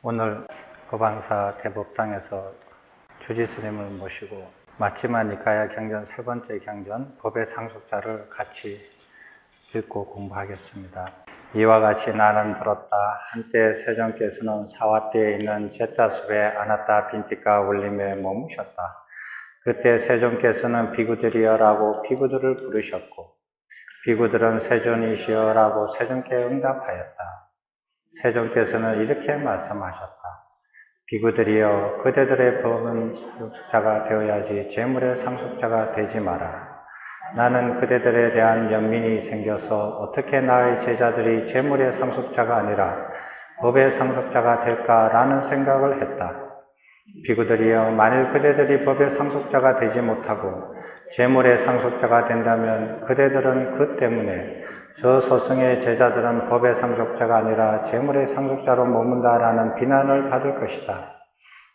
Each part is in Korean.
오늘 법왕사 대법당에서 주지스님을 모시고 마치마 니카야 경전 세 번째 경전 법의 상속자를 같이 읽고 공부하겠습니다. 이와 같이 나는 들었다. 한때 세존께서는 사와띠에 있는 제타숲에 아나타 빈티카 울림에 머무셨다. 그때 세존께서는 비구들이여라고 비구들을 부르셨고 비구들은 세존이시여라고 세존께 응답하였다. 세존께서는 이렇게 말씀하셨다. 비구들이여 그대들의 법은 상속자가 되어야지 재물의 상속자가 되지 마라. 나는 그대들에 대한 연민이 생겨서 어떻게 나의 제자들이 재물의 상속자가 아니라 법의 상속자가 될까라는 생각을 했다. 비구들이여 만일 그대들이 법의 상속자가 되지 못하고 재물의 상속자가 된다면 그대들은 그 때문에 저 서승의 제자들은 법의 상속자가 아니라 재물의 상속자로 머문다라는 비난을 받을 것이다.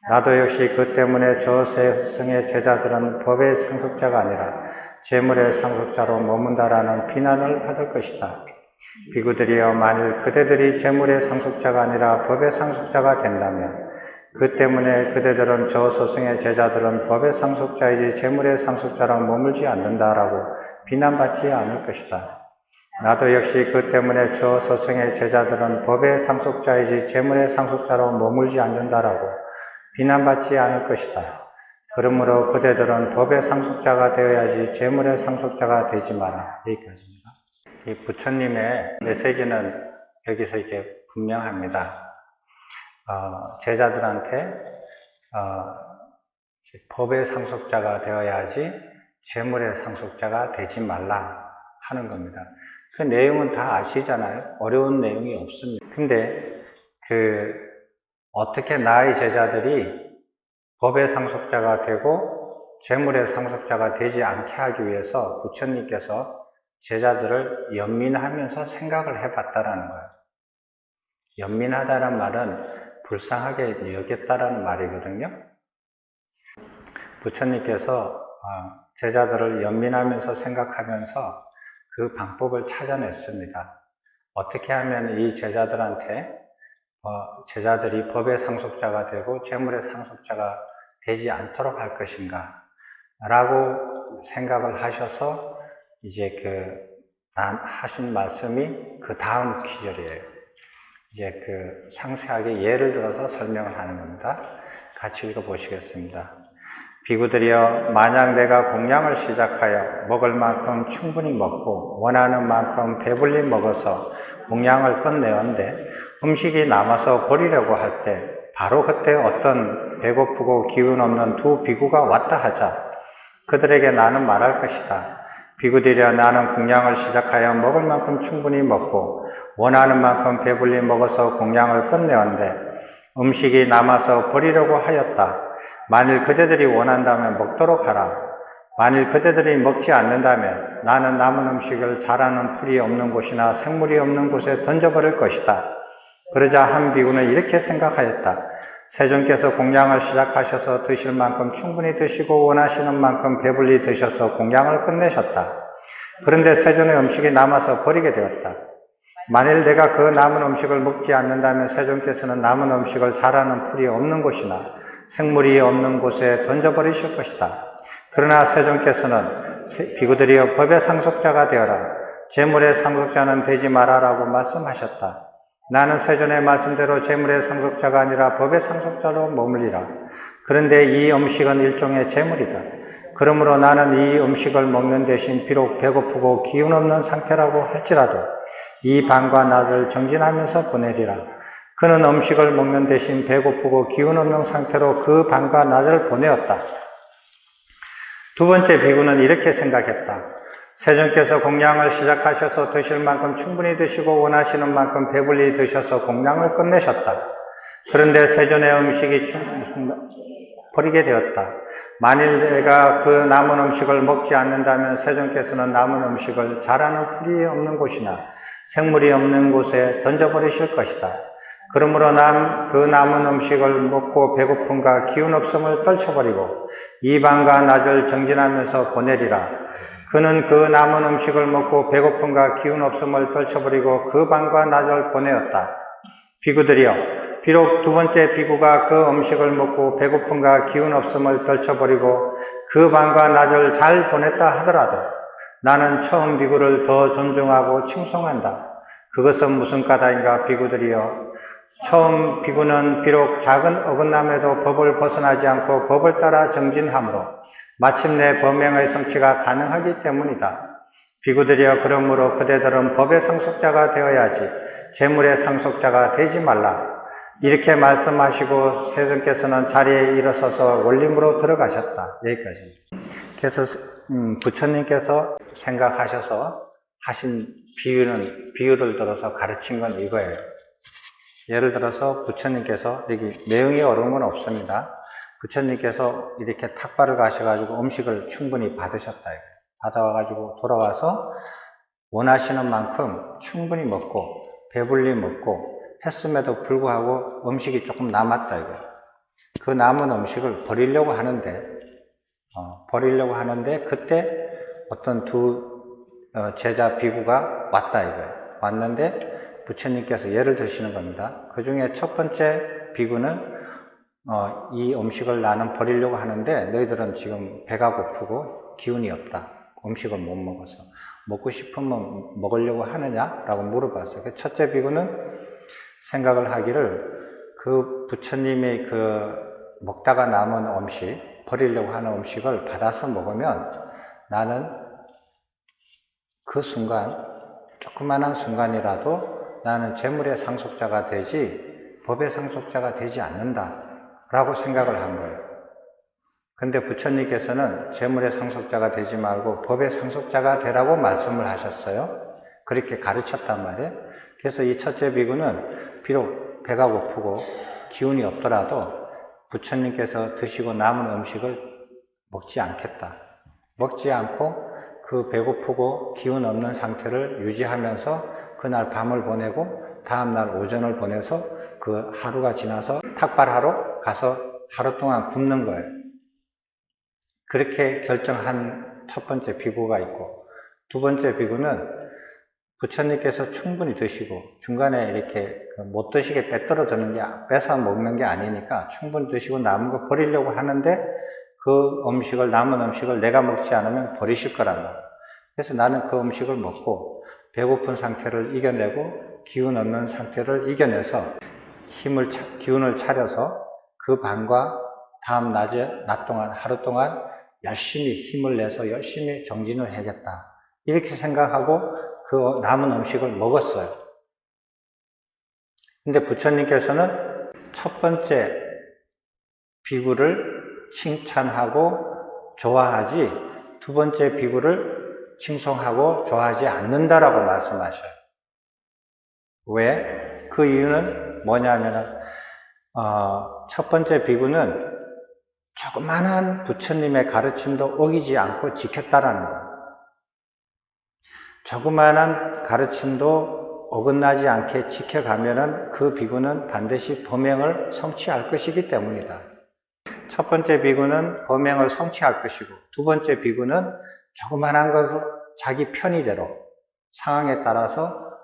나도 역시 그 때문에 저 서승의 제자들은 법의 상속자가 아니라 재물의 상속자로 머문다라는 비난을 받을 것이다. 비구들이여 만일 그대들이 재물의 상속자가 아니라 법의 상속자가 된다면 그 때문에 그대들은 저 서승의 제자들은 법의 상속자이지 재물의 상속자로 머물지 않는다라고 비난받지 않을 것이다. 나도 역시 그 때문에 저 서승의 제자들은 법의 상속자이지 재물의 상속자로 머물지 않는다라고 비난받지 않을 것이다. 그러므로 그대들은 법의 상속자가 되어야지 재물의 상속자가 되지 마라. 여기까지입니다. 이 부처님의 메시지는 여기서 이제 분명합니다. 제자들한테 법의 상속자가 되어야지 재물의 상속자가 되지 말라 하는 겁니다. 그 내용은 다 아시잖아요. 어려운 내용이 없습니다. 근데 어떻게 나의 제자들이 법의 상속자가 되고 재물의 상속자가 되지 않게 하기 위해서 부처님께서 제자들을 연민하면서 생각을 해봤다라는 거예요. 연민하다는 말은 불쌍하게 여겼다라는 말이거든요. 부처님께서 제자들을 연민하면서 생각하면서 그 방법을 찾아냈습니다. 어떻게 하면 이 제자들한테 제자들이 법의 상속자가 되고 재물의 상속자가 되지 않도록 할 것인가 라고 생각을 하셔서 이제 하신 말씀이 그 다음 기절이에요. 이제 상세하게 예를 들어서 설명을 하는 겁니다. 같이 읽어보시겠습니다. 비구들이여 만약 내가 공양을 시작하여 먹을 만큼 충분히 먹고 원하는 만큼 배불리 먹어서 공양을 끝내었는데 음식이 남아서 버리려고 할 때 바로 그때 어떤 배고프고 기운 없는 두 비구가 왔다 하자 그들에게 나는 말할 것이다. 비구들이여 나는 공양을 시작하여 먹을 만큼 충분히 먹고 원하는 만큼 배불리 먹어서 공양을 끝내었는데 음식이 남아서 버리려고 하였다. 만일 그대들이 원한다면 먹도록 하라. 만일 그대들이 먹지 않는다면 나는 남은 음식을 자라는 풀이 없는 곳이나 생물이 없는 곳에 던져버릴 것이다. 그러자 한 비구는 이렇게 생각하였다. 세존께서 공양을 시작하셔서 드실 만큼 충분히 드시고 원하시는 만큼 배불리 드셔서 공양을 끝내셨다. 그런데 세존의 음식이 남아서 버리게 되었다. 만일 내가 그 남은 음식을 먹지 않는다면 세존께서는 남은 음식을 자라는 풀이 없는 곳이나 생물이 없는 곳에 던져버리실 것이다. 그러나 세존께서는 비구들이여 법의 상속자가 되어라. 재물의 상속자는 되지 마라라고 말씀하셨다. 나는 세존의 말씀대로 재물의 상속자가 아니라 법의 상속자로 머물리라. 그런데 이 음식은 일종의 재물이다. 그러므로 나는 이 음식을 먹는 대신 비록 배고프고 기운 없는 상태라고 할지라도 이 밤과 낮을 정진하면서 보내리라. 그는 음식을 먹는 대신 배고프고 기운 없는 상태로 그 밤과 낮을 보내었다. 두 번째 비구는 이렇게 생각했다. 세존께서 공양을 시작하셔서 드실 만큼 충분히 드시고 원하시는 만큼 배불리 드셔서 공양을 끝내셨다. 그런데 세존의 음식이 버리게 되었다. 만일 내가 그 남은 음식을 먹지 않는다면 세존께서는 남은 음식을 자라는 풀이 없는 곳이나 생물이 없는 곳에 던져버리실 것이다. 그러므로 난 그 남은 음식을 먹고 배고픔과 기운 없음을 떨쳐버리고 이 밤과 낮을 정진하면서 보내리라. 그는 그 남은 음식을 먹고 배고픔과 기운 없음을 떨쳐버리고 그 밤과 낮을 보내었다. 비구들이여, 비록 두 번째 비구가 그 음식을 먹고 배고픔과 기운 없음을 떨쳐버리고 그 밤과 낮을 잘 보냈다 하더라도 나는 처음 비구를 더 존중하고 칭송한다. 그것은 무슨 까닭인가 비구들이여. 처음 비구는 비록 작은 어긋남에도 법을 벗어나지 않고 법을 따라 정진하므로 마침내 범행의 성취가 가능하기 때문이다. 비구들이여, 그러므로 그대들은 법의 상속자가 되어야지 재물의 상속자가 되지 말라. 이렇게 말씀하시고 세존께서는 자리에 일어서서 원림으로 들어가셨다. 여기까지. 그래서 부처님께서 생각하셔서 하신 비유를 들어서 가르친 건 이거예요. 예를 들어서 부처님께서, 여기 내용이 어려운 건 없습니다. 부처님께서 이렇게 탁발을 가셔가지고 음식을 충분히 받으셨다 이거예요. 받아와가지고 돌아와서 원하시는 만큼 충분히 먹고 배불리 먹고 했음에도 불구하고 음식이 조금 남았다 이거예요. 그 남은 음식을 버리려고 하는데 그때 어떤 두 제자 비구가 왔다 이거예요. 왔는데 부처님께서 예를 드시는 겁니다. 그 중에 첫 번째 비구는 이 음식을 나는 버리려고 하는데 너희들은 지금 배가 고프고 기운이 없다. 음식을 못 먹어서 먹고 싶으면 먹으려고 하느냐? 라고 물어봤어요. 첫째 비구는 생각을 하기를 그 부처님이 그 먹다가 남은 음식, 버리려고 하는 음식을 받아서 먹으면 나는 그 순간, 조그만한 순간이라도 나는 재물의 상속자가 되지 법의 상속자가 되지 않는다 라고 생각을 한 거예요. 근데 부처님께서는 재물의 상속자가 되지 말고 법의 상속자가 되라고 말씀을 하셨어요. 그렇게 가르쳤단 말이에요. 그래서 이 첫째 비구는 비록 배가 고프고 기운이 없더라도 부처님께서 드시고 남은 음식을 먹지 않겠다. 먹지 않고 그 배고프고 기운 없는 상태를 유지하면서 그날 밤을 보내고 다음날 오전을 보내서 그 하루가 지나서 탁발하러 가서 하루 동안 굶는 거예요. 그렇게 결정한 첫 번째 비구가 있고, 두 번째 비구는 부처님께서 충분히 드시고 중간에 이렇게 못 드시게 뺏어 먹는 게 아니니까 충분히 드시고 남은 거 버리려고 하는데 그 남은 음식을 내가 먹지 않으면 버리실 거란 말이에요. 그래서 나는 그 음식을 먹고 배고픈 상태를 이겨내고 기운 없는 상태를 이겨내서 기운을 차려서 그 밤과 다음 낮 동안, 하루 동안 열심히 힘을 내서 열심히 정진을 해야겠다. 이렇게 생각하고 그 남은 음식을 먹었어요. 근데 부처님께서는 첫 번째 비구를 칭찬하고 좋아하지 두 번째 비구를 칭송하고 좋아하지 않는다라고 말씀하셔요. 왜? 그 이유는 뭐냐면은 첫 번째 비구는 조그만한 부처님의 가르침도 어기지 않고 지켰다라는 거예요. 조그만한 가르침도 어긋나지 않게 지켜가면은 그 비구는 반드시 범행을 성취할 것이기 때문이다. 첫 번째 비구는 범행을 성취할 것이고, 두 번째 비구는 조그만한 것을 자기 편의대로 상황에 따라서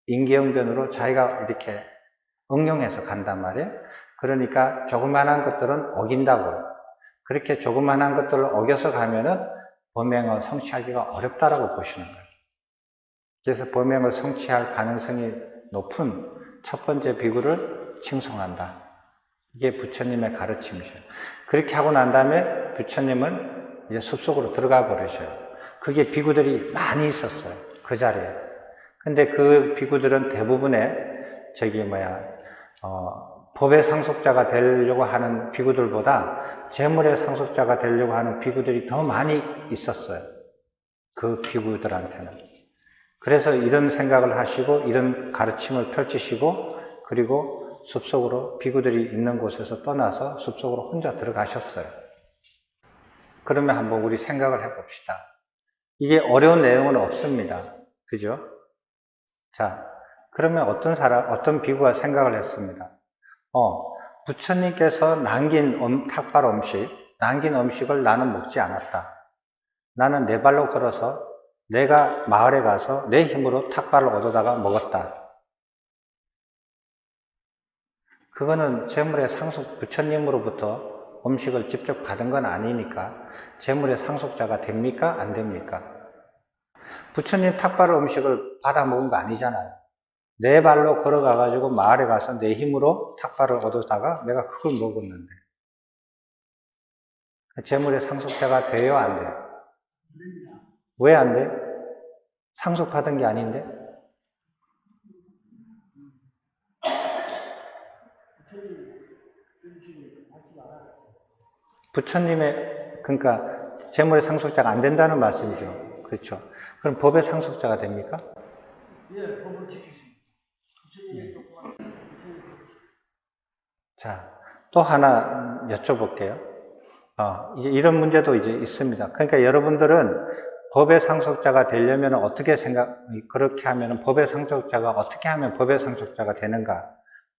임기응변으로 자기가 이렇게 응용해서 간단 말이에요. 그러니까 조그만한 것들은 어긴다고. 그렇게 조그만한 것들을 어겨서 가면은 범행을 성취하기가 어렵다라고 보시는 거예요. 그래서 범행을 성취할 가능성이 높은 첫 번째 비구를 칭송한다. 이게 부처님의 가르침이셔요. 그렇게 하고 난 다음에 부처님은 이제 숲속으로 들어가 버리셔요. 그게 비구들이 많이 있었어요. 그 자리에. 근데 그 비구들은 대부분의 법의 상속자가 되려고 하는 비구들보다 재물의 상속자가 되려고 하는 비구들이 더 많이 있었어요. 그 비구들한테는. 그래서 이런 생각을 하시고 이런 가르침을 펼치시고 그리고 숲속으로 비구들이 있는 곳에서 떠나서 숲속으로 혼자 들어가셨어요. 그러면 한번 우리 생각을 해봅시다. 이게 어려운 내용은 없습니다. 그죠? 자, 그러면 어떤 비구가 생각을 했습니다. 부처님께서 남긴 탁발 남긴 음식을 나는 먹지 않았다. 나는 내 발로 걸어서 내가 마을에 가서 내 힘으로 탁발을 얻어다가 먹었다. 그거는 재물의 상속, 부처님으로부터 음식을 직접 받은 건 아니니까 재물의 상속자가 됩니까? 안 됩니까? 부처님 탁발 음식을 받아 먹은 거 아니잖아요. 내 발로 걸어가가지고 마을에 가서 내 힘으로 탁발을 얻어다가 내가 그걸 먹었는데. 재물의 상속자가 돼요? 안 돼요? 왜 안 돼? 상속받은 게 아닌데? 부처님의, 그러니까 재물의 상속자가 안 된다는 말씀이죠. 그렇죠. 그럼 법의 상속자가 됩니까? 예, 법을 지키십니다. 부처님의 조건만 자, 또 하나 여쭤볼게요. 이제 이런 문제도 이제 있습니다. 그러니까 여러분들은 법의 상속자가 되려면 어떻게 그렇게 하면 법의 상속자가 어떻게 하면 법의 상속자가 되는가?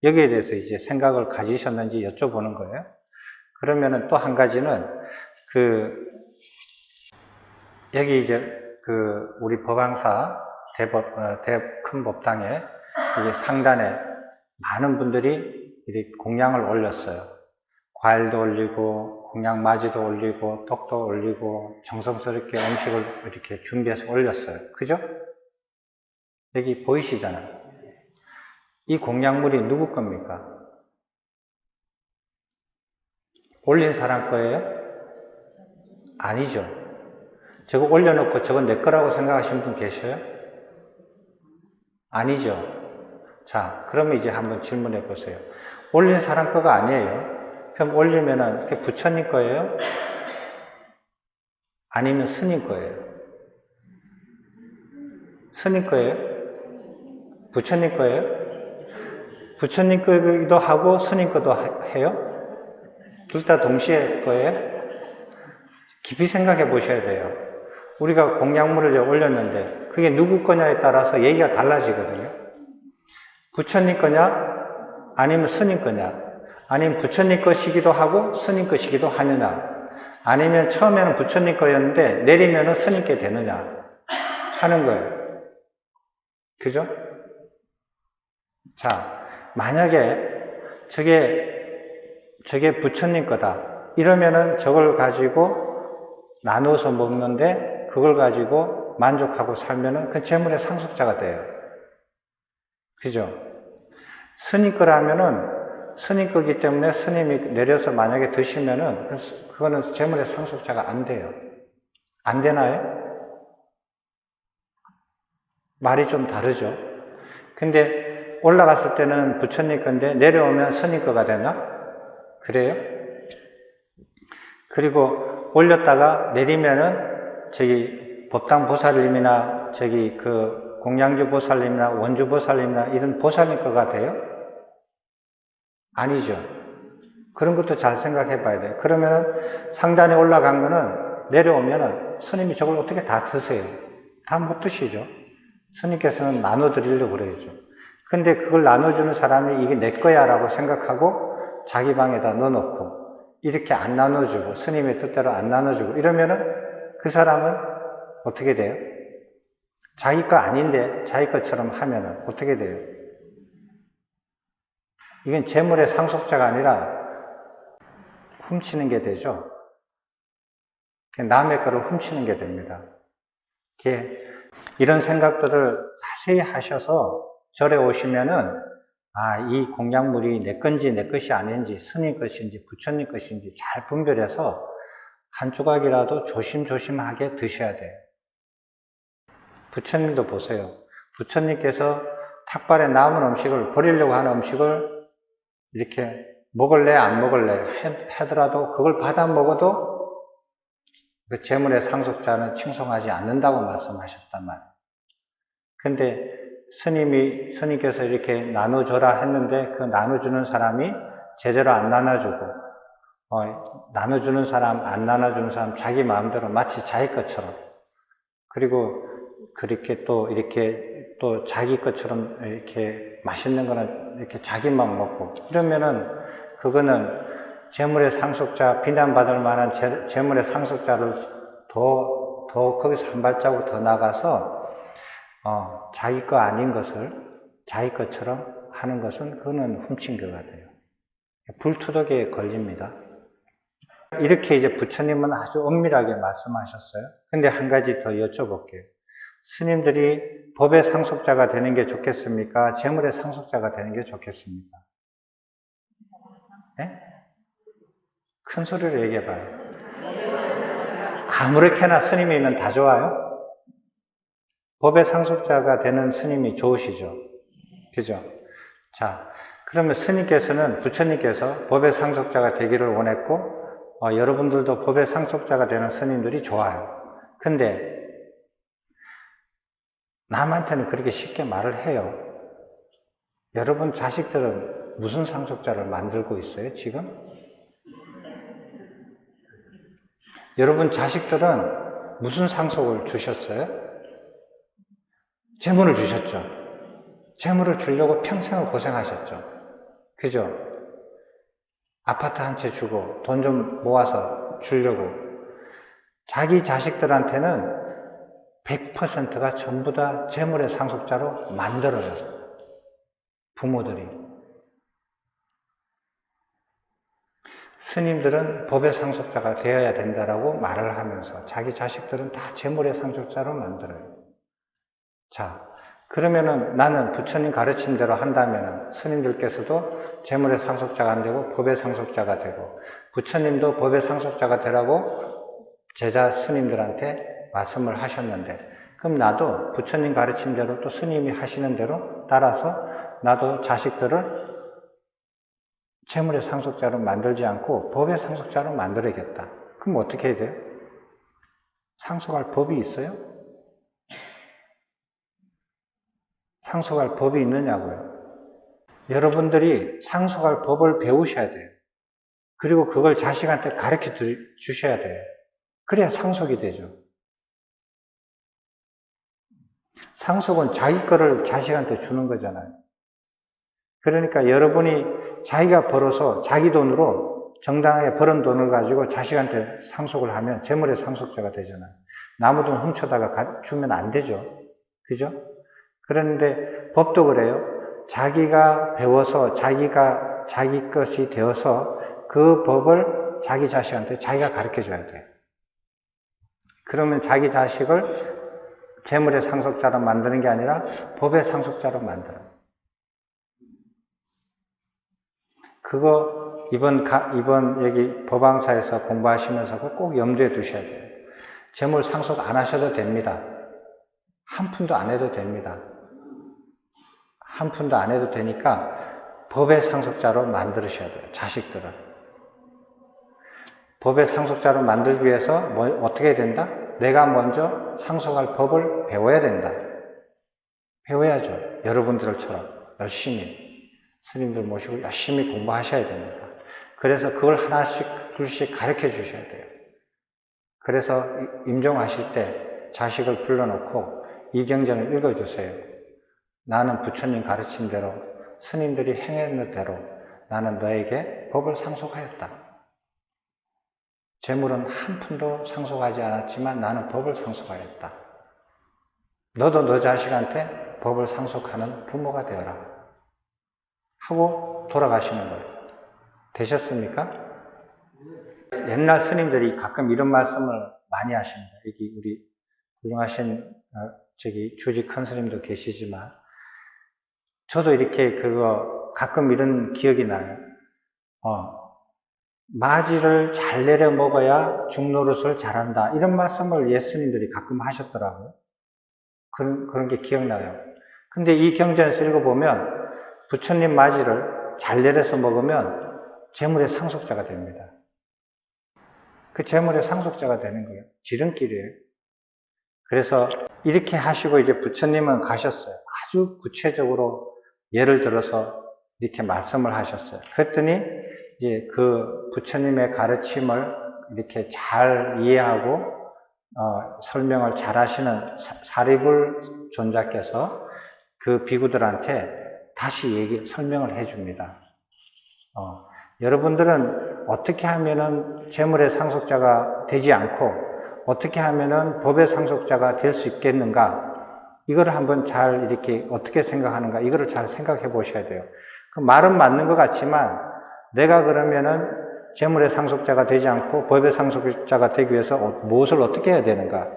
여기에 대해서 이제 생각을 가지셨는지 여쭤보는 거예요. 그러면은 또 한 가지는, 여기 이제 우리 법왕사 큰 법당에 이제 상단에 많은 분들이 공양을 올렸어요. 과일도 올리고, 공양맞이도 올리고, 떡도 올리고, 정성스럽게 음식을 이렇게 준비해서 올렸어요. 그죠? 여기 보이시잖아요. 이 공양물이 누구 겁니까? 올린 사람 거예요? 아니죠. 저거 올려놓고 저건 내 거라고 생각하시는 분 계셔요? 아니죠. 자, 그러면 이제 한번 질문해 보세요. 올린 사람 거가 아니에요. 그럼 올리면은 그게 부처님 거예요? 아니면 스님 거예요? 스님 거예요? 부처님 거예요? 부처님 거기도 하고 스님 거도 해요? 둘 다 동시에 거예요? 깊이 생각해 보셔야 돼요. 우리가 공양물을 올렸는데 그게 누구 거냐에 따라서 얘기가 달라지거든요. 부처님 거냐? 아니면 스님 거냐? 아니면 부처님 것이기도 하고 스님 것이기도 하느냐? 아니면 처음에는 부처님 거였는데 내리면은 스님 게 되느냐? 하는 거예요. 그죠? 자, 만약에 저게 부처님 거다. 이러면은 저걸 가지고 나눠서 먹는데 그걸 가지고 만족하고 살면은 그 재물의 상속자가 돼요. 그죠? 스님 거라면은 스님 거기 때문에 스님이 내려서 만약에 드시면은 그거는 재물의 상속자가 안 돼요. 안 되나요? 말이 좀 다르죠? 근데 올라갔을 때는 부처님 건데 내려오면 스님 거가 되나? 그래요? 그리고 올렸다가 내리면은 저기 법당 보살님이나 저기 공양주 보살님이나 원주 보살님이나 이런 보살님 거가 돼요? 아니죠. 그런 것도 잘 생각해 봐야 돼요. 그러면은 상단에 올라간 거는 내려오면은 스님이 저걸 어떻게 다 드세요? 다 못 드시죠. 스님께서는 나눠드리려고 그러죠. 근데 그걸 나눠주는 사람이 이게 내 거야 라고 생각하고 자기 방에다 넣어놓고 이렇게 안 나눠주고 스님의 뜻대로 안 나눠주고 이러면은 그 사람은 어떻게 돼요? 자기 거 아닌데 자기 것처럼 하면은 어떻게 돼요? 이건 재물의 상속자가 아니라 훔치는 게 되죠. 남의 거를 훔치는 게 됩니다. 이런 생각들을 자세히 하셔서 절에 오시면은 이 공양물이 내 건지 내 것이 아닌지 스님 것인지 부처님 것인지 잘 분별해서 한 조각이라도 조심조심하게 드셔야 돼요. 부처님도 보세요. 부처님께서 탁발에 남은 음식을 버리려고 하는 음식을 이렇게 먹을래 안 먹을래 하더라도 그걸 받아 먹어도 그 재물의 상속자는 칭송하지 않는다고 말씀하셨단 말이에요. 근데 스님께서 이렇게 나눠줘라 했는데 그 나눠주는 사람이 제대로 안 나눠주고 나눠주는 사람 안 나눠주는 사람 자기 마음대로 마치 자기 것처럼 그리고 그렇게 또 자기 것처럼 이렇게 맛있는 거는 이렇게 자기만 먹고 이러면은 그거는 재물의 상속자, 비난받을 만한 재물의 상속자를 더 거기서 한 발자국 더 나가서 자기 거 아닌 것을 자기 것처럼 하는 것은 그거는 훔친 거가 돼요. 불투덕에 걸립니다. 이렇게 이제 부처님은 아주 엄밀하게 말씀하셨어요. 근데 한 가지 더 여쭤볼게요. 스님들이 법의 상속자가 되는 게 좋겠습니까? 재물의 상속자가 되는 게 좋겠습니까? 네? 큰 소리로 얘기해봐요. 아무렇게나 스님이면 다 좋아요? 법의 상속자가 되는 스님이 좋으시죠? 그죠? 자, 그러면 스님께서는, 부처님께서 법의 상속자가 되기를 원했고, 여러분들도 법의 상속자가 되는 스님들이 좋아요. 근데, 남한테는 그렇게 쉽게 말을 해요. 여러분 자식들은 무슨 상속자를 만들고 있어요, 지금? 여러분 자식들은 무슨 상속을 주셨어요? 재물을 주셨죠. 재물을 주려고 평생을 고생하셨죠. 그죠? 아파트 한 채 주고 돈 좀 모아서 주려고. 자기 자식들한테는 100%가 전부 다 재물의 상속자로 만들어요. 부모들이. 스님들은 법의 상속자가 되어야 된다라고 말을 하면서 자기 자식들은 다 재물의 상속자로 만들어요. 자, 그러면은 나는 부처님 가르침대로 한다면은 스님들께서도 재물의 상속자가 안 되고 법의 상속자가 되고, 부처님도 법의 상속자가 되라고 제자 스님들한테 말씀을 하셨는데, 그럼 나도 부처님 가르침대로 또 스님이 하시는 대로 따라서 나도 자식들을 재물의 상속자로 만들지 않고 법의 상속자로 만들어야겠다. 그럼 어떻게 해야 돼요? 상속할 법이 있어요? 상속할 법이 있느냐고요. 여러분들이 상속할 법을 배우셔야 돼요. 그리고 그걸 자식한테 가르쳐 주셔야 돼요. 그래야 상속이 되죠. 상속은 자기 거를 자식한테 주는 거잖아요. 그러니까 여러분이 자기가 벌어서 자기 돈으로 정당하게 벌은 돈을 가지고 자식한테 상속을 하면 재물의 상속자가 되잖아요. 남의 돈 훔쳐다가 주면 안 되죠. 그죠? 그런데 법도 그래요. 자기가 배워서 자기가 자기 것이 되어서 그 법을 자기 자식한테 자기가 가르쳐 줘야 돼요. 그러면 자기 자식을 재물의 상속자로 만드는 게 아니라 법의 상속자로 만들어요. 그거 이번 여기 법왕사에서 공부하시면서 꼭 염두에 두셔야 돼요. 재물 상속 안 하셔도 됩니다. 한 푼도 안 해도 됩니다. 한 푼도 안 해도 되니까 법의 상속자로 만드셔야 돼요. 자식들을. 법의 상속자로 만들기 위해서 어떻게 해야 된다? 내가 먼저 상속할 법을 배워야 된다. 배워야죠. 여러분들처럼 열심히. 스님들 모시고 열심히 공부하셔야 됩니다. 그래서 그걸 하나씩 둘씩 가르쳐 주셔야 돼요. 그래서 임종하실 때 자식을 불러놓고 이 경전을 읽어주세요. 나는 부처님 가르친 대로 스님들이 행했는 대로 나는 너에게 법을 상속하였다. 재물은 한 푼도 상속하지 않았지만 나는 법을 상속하였다. 너도 너 자식한테 법을 상속하는 부모가 되어라. 하고 돌아가시는 거예요. 되셨습니까? 옛날 스님들이 가끔 이런 말씀을 많이 하십니다. 여기 우리 훌륭하신 주지 큰 스님도 계시지만 저도 이렇게 가끔 이런 기억이 나요. 마지를 잘 내려 먹어야 죽노릇을 잘한다. 이런 말씀을 예스님들이 가끔 하셨더라고요. 그런 게 기억나요. 근데 이 경전에서 읽어보면 부처님 마지를 잘 내려서 먹으면 재물의 상속자가 됩니다. 그 재물의 상속자가 되는 거예요. 지름길이에요. 그래서 이렇게 하시고 이제 부처님은 가셨어요. 아주 구체적으로 예를 들어서 이렇게 말씀을 하셨어요. 그랬더니 이제 그 부처님의 가르침을 이렇게 잘 이해하고 설명을 잘 하시는 사리불 존자께서 그 비구들한테 다시 설명을 해줍니다. 여러분들은 어떻게 하면은 재물의 상속자가 되지 않고 어떻게 하면은 법의 상속자가 될 수 있겠는가? 이거를 한번 잘 이렇게 어떻게 생각하는가? 이거를 잘 생각해 보셔야 돼요. 그 말은 맞는 것 같지만 내가 그러면은 재물의 상속자가 되지 않고 법의 상속자가 되기 위해서 무엇을 어떻게 해야 되는가?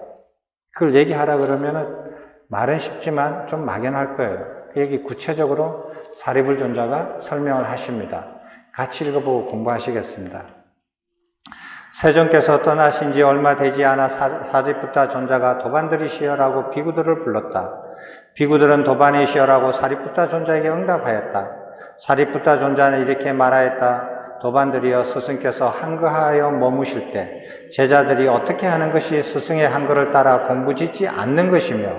그걸 얘기하라 그러면은 말은 쉽지만 좀 막연할 거예요. 여기 구체적으로 사리불존자가 설명을 하십니다. 같이 읽어보고 공부하시겠습니다. 세존께서 떠나신 지 얼마 되지 않아 사리푸타 존자가 도반들이시여라고 비구들을 불렀다. 비구들은 도반이시여라고 사리푸타 존자에게 응답하였다. 사리푸타 존자는 이렇게 말하였다. 도반들이여, 스승께서 한거하여 머무실 때 제자들이 어떻게 하는 것이 스승의 한거를 따라 공부 짓지 않는 것이며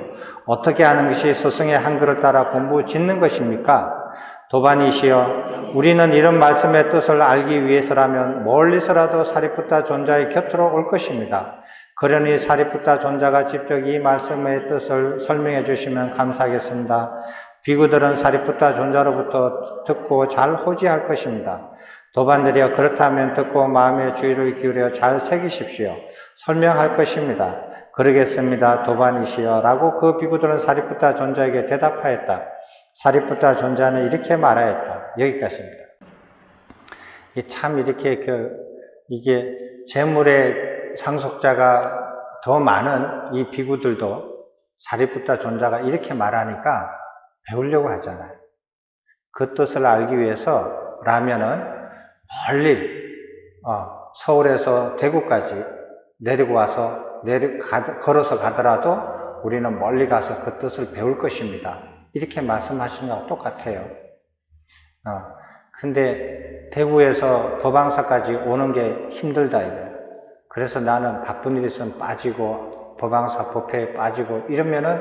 어떻게 하는 것이 스승의 한거를 따라 공부 짓는 것입니까? 도반이시여, 우리는 이런 말씀의 뜻을 알기 위해서라면 멀리서라도 사리푸타 존자의 곁으로 올 것입니다. 그러니 사리푸타 존자가 직접 이 말씀의 뜻을 설명해 주시면 감사하겠습니다. 비구들은 사리푸타 존자로부터 듣고 잘 호지할 것입니다. 도반들이여, 그렇다면 듣고 마음의 주의를 기울여 잘 새기십시오. 설명할 것입니다. 그러겠습니다. 도반이시여 라고 그 비구들은 사리푸타 존자에게 대답하였다. 사리푸타 존자는 이렇게 말하였다. 여기까지입니다. 참 이렇게 이게 재물의 상속자가 더 많은 이 비구들도 사리푸타 존자가 이렇게 말하니까 배우려고 하잖아요. 그 뜻을 알기 위해서라면은 멀리 서울에서 대구까지 내리고 와서 걸어서 가더라도 우리는 멀리 가서 그 뜻을 배울 것입니다. 이렇게 말씀하시는 거하고 똑같아요. 근데 대구에서 법왕사까지 오는 게 힘들다 이거예요. 그래서 나는 바쁜 일 있으면 빠지고 법왕사 법회에 빠지고 이러면은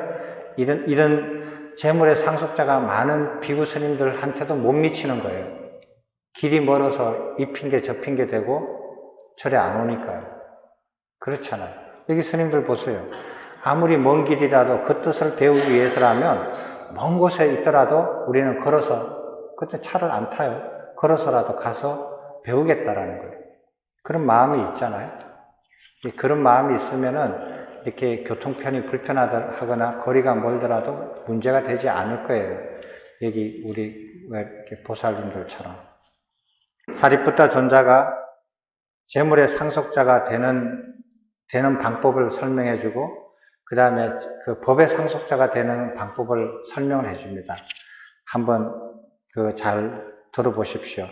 이런 재물의 상속자가 많은 비구 스님들한테도 못 미치는 거예요. 길이 멀어서 이 핑계 저 핑계 대고 절에 안 오니까요. 그렇잖아요. 여기 스님들 보세요. 아무리 먼 길이라도 그 뜻을 배우기 위해서라면 먼 곳에 있더라도 우리는 걸어서, 그때 차를 안 타요. 걸어서라도 가서 배우겠다라는 거예요. 그런 마음이 있잖아요. 그런 마음이 있으면은 이렇게 교통편이 불편하거나 거리가 멀더라도 문제가 되지 않을 거예요. 여기 우리 이렇게 보살님들처럼. 사리푸타 존자가 재물의 상속자가 되는 방법을 설명해 주고, 그 다음에 그 법의 상속자가 되는 방법을 설명을 해 줍니다. 한번 잘 들어보십시오.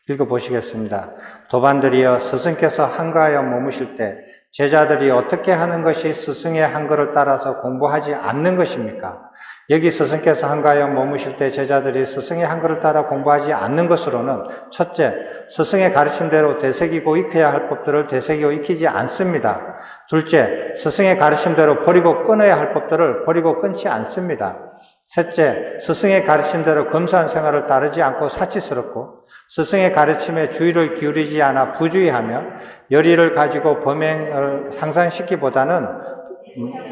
읽어보시겠습니다. 도반들이여, 스승께서 한가하여 머무실 때 제자들이 어떻게 하는 것이 스승의 한거를 따라서 공부하지 않는 것입니까? 여기 스승께서 한가하여 머무실 때 제자들이 스승의 한거를 따라 공부하지 않는 것으로는, 첫째, 스승의 가르침대로 되새기고 익혀야 할 법들을 되새기고 익히지 않습니다. 둘째, 스승의 가르침대로 버리고 끊어야 할 법들을 버리고 끊지 않습니다. 셋째, 스승의 가르침대로 검소한 생활을 따르지 않고 사치스럽고 스승의 가르침에 주의를 기울이지 않아 부주의하며 열의를 가지고 범행을 향상시키기보다는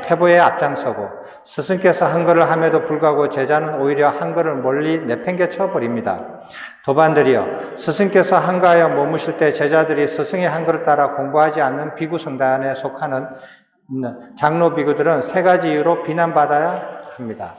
퇴보에 앞장서고, 스승께서 한거를 함에도 불구하고 제자는 오히려 한거를 멀리 내팽개 쳐버립니다. 도반들이여, 스승께서 한가하여 머무실 때 제자들이 스승의 한거를 따라 공부하지 않는 비구 성단에 속하는 장로 비구들은 세 가지 이유로 비난받아야 합니다.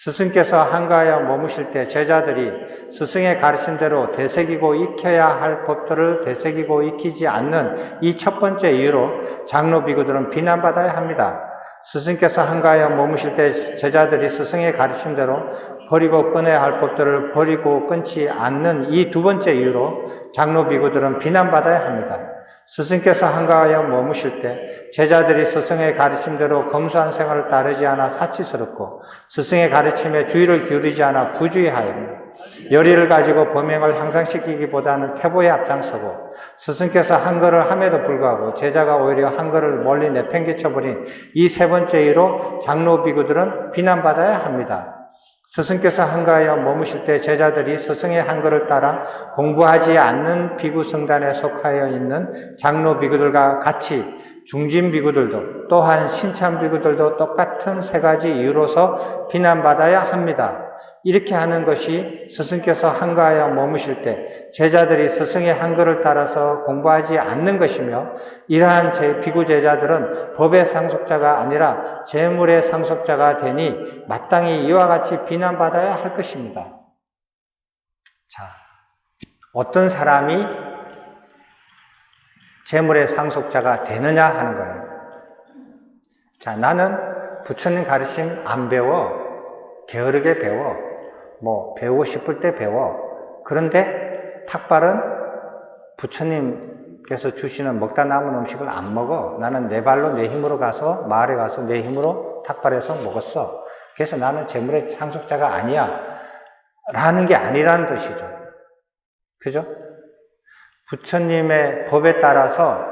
스승께서 한가하여 머무실 때 제자들이 스승의 가르침대로 되새기고 익혀야 할 법들을 되새기고 익히지 않는 이 첫 번째 이유로 장로 비구들은 비난받아야 합니다. 스승께서 한가하여 머무실 때 제자들이 스승의 가르침대로 버리고 끊어야 할 법들을 버리고 끊지 않는 이 두 번째 이유로 장로 비구들은 비난받아야 합니다. 스승께서 한가하여 머무실 때 제자들이 스승의 가르침대로 검소한 생활을 따르지 않아 사치스럽고 스승의 가르침에 주의를 기울이지 않아 부주의하여 열의를 가지고 범행을 향상시키기보다는 퇴보에 앞장서고, 스승께서 한거를 함에도 불구하고 제자가 오히려 한거를 멀리 내팽개쳐버린 이 세 번째 이유로 장로 비구들은 비난받아야 합니다. 스승께서 한가하여 머무실 때 제자들이 스승의 한거를 따라 공부하지 않는 비구 성단에 속하여 있는 장로 비구들과 같이 중진 비구들도 또한 신참 비구들도 똑같은 세 가지 이유로서 비난받아야 합니다. 이렇게 하는 것이 스승께서 한가하여 머무실 때 제자들이 스승의 한거를 따라서 공부하지 않는 것이며, 이러한 비구 제자들은 법의 상속자가 아니라 재물의 상속자가 되니 마땅히 이와 같이 비난받아야 할 것입니다. 자, 어떤 사람이 재물의 상속자가 되느냐 하는 거예요. 자, 나는 부처님 가르침 안 배워. 게으르게 배워. 뭐 배우고 싶을 때 배워. 그런데 탁발은 부처님께서 주시는 먹다 남은 음식을 안 먹어. 나는 내 발로 내 힘으로 가서 마을에 가서 내 힘으로 탁발해서 먹었어. 그래서 나는 재물의 상속자가 아니야. 라는 게 아니라는 뜻이죠. 그죠? 부처님의 법에 따라서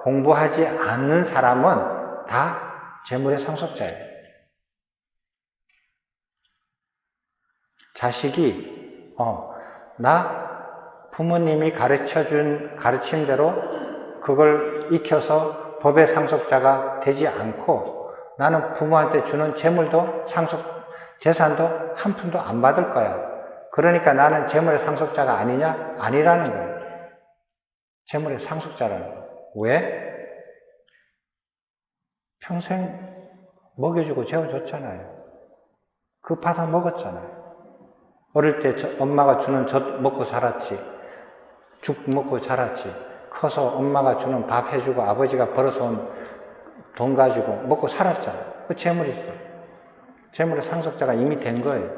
공부하지 않는 사람은 다 재물의 상속자예요. 자식이 나 부모님이 가르쳐준 가르침대로 그걸 익혀서 법의 상속자가 되지 않고 나는 부모한테 주는 재물도 재산도 한 푼도 안 받을 거야. 그러니까 나는 재물의 상속자가 아니냐? 아니라는 거예요. 재물의 상속자라는 거예요. 왜? 평생 먹여주고 재워줬잖아요. 그 받아 먹었잖아요. 어릴 때 엄마가 주는 젖 먹고 자랐지. 죽 먹고 자랐지. 커서 엄마가 주는 밥 해주고 아버지가 벌어서 온 돈 가지고 먹고 살았잖아요. 그 재물이죠. 재물의 상속자가 이미 된 거예요.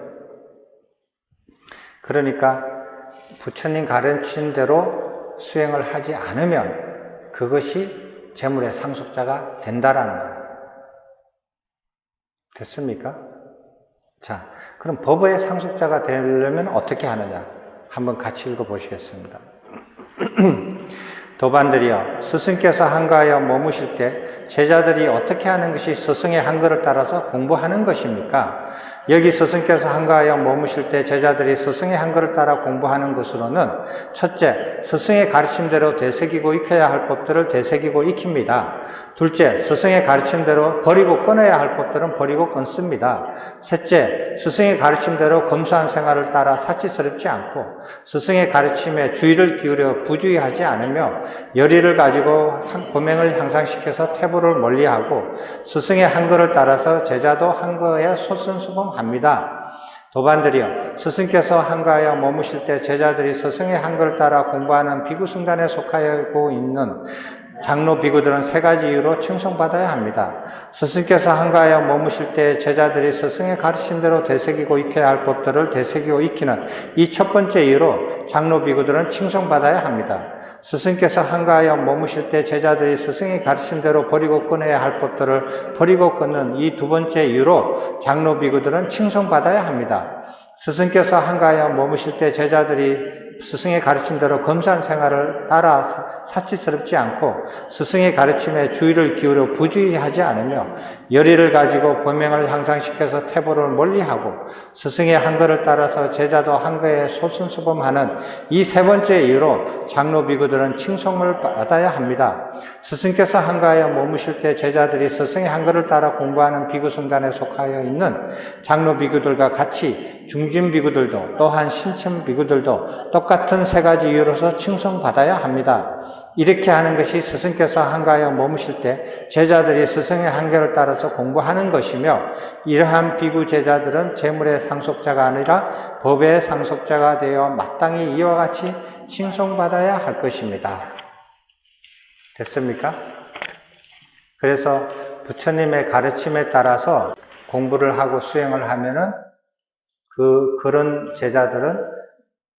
그러니까 부처님 가르친 대로 수행을 하지 않으면 그것이 재물의 상속자가 된다라는 거예요. 됐습니까? 자, 그럼 법의 상속자가 되려면 어떻게 하느냐? 한번 같이 읽어보시겠습니다. 도반들이여, 스승께서 한가하여 머무실 때 제자들이 어떻게 하는 것이 스승의 한거를 따라서 공부하는 것입니까? 여기 스승께서 한가하여 머무실 때 제자들이 스승의 한거를 따라 공부하는 것으로는 첫째, 스승의 가르침대로 되새기고 익혀야 할 법들을 되새기고 익힙니다. 둘째, 스승의 가르침대로 버리고 끊어야 할 법들은 버리고 끊습니다. 셋째, 스승의 가르침대로 검소한 생활을 따라 사치스럽지 않고 스승의 가르침에 주의를 기울여 부주의하지 않으며 열의를 가지고 고명을 향상시켜서 태보를 멀리하고 스승의 한거를 따라서 제자도 한거에 솔선수범합니다. 도반들이여, 스승께서 한가하여 머무실 때 제자들이 스승의 한거를 따라 공부하는 비구승단에 속하고 있는 장로 비구들은 세 가지 이유로 칭송받아야 합니다. 스승께서 한가하여 머무실 때 제자들이 스승의 가르침대로 되새기고 익혀야 할 법들을 되새기고 익히는 이 첫 번째 이유로 장로 비구들은 칭송받아야 합니다. 스승께서 한가하여 머무실 때 제자들이 스승의 가르침대로 버리고 끊어야 할 법들을 버리고 끊는 이 두 번째 이유로 장로 비구들은 칭송받아야 합니다. 스승께서 한가하여 머무실 때 제자들이 스승의 가르침대로 검소한 생활을 따라 사치스럽지 않고 스승의 가르침에 주의를 기울여 부주의하지 않으며 열의를 가지고 고명을 향상시켜서 태보를 멀리하고 스승의 한거를 따라서 제자도 한거에 솔선수범하는 이 세 번째 이유로 장로 비구들은 칭송을 받아야 합니다. 스승께서 한가하여 머무실 때 제자들이 스승의 한거를 따라 공부하는 비구승단에 속하여 있는 장로 비구들과 같이 중진 비구들도 또한 신천 비구들도 똑같은 세 가지 이유로서 칭송받아야 합니다. 이렇게 하는 것이 스승께서 한가하여 머무실 때 제자들이 스승의 한계를 따라서 공부하는 것이며 이러한 비구 제자들은 재물의 상속자가 아니라 법의 상속자가 되어 마땅히 이와 같이 칭송받아야 할 것입니다. 됐습니까? 그래서 부처님의 가르침에 따라서 공부를 하고 수행을 하면은 그런 제자들은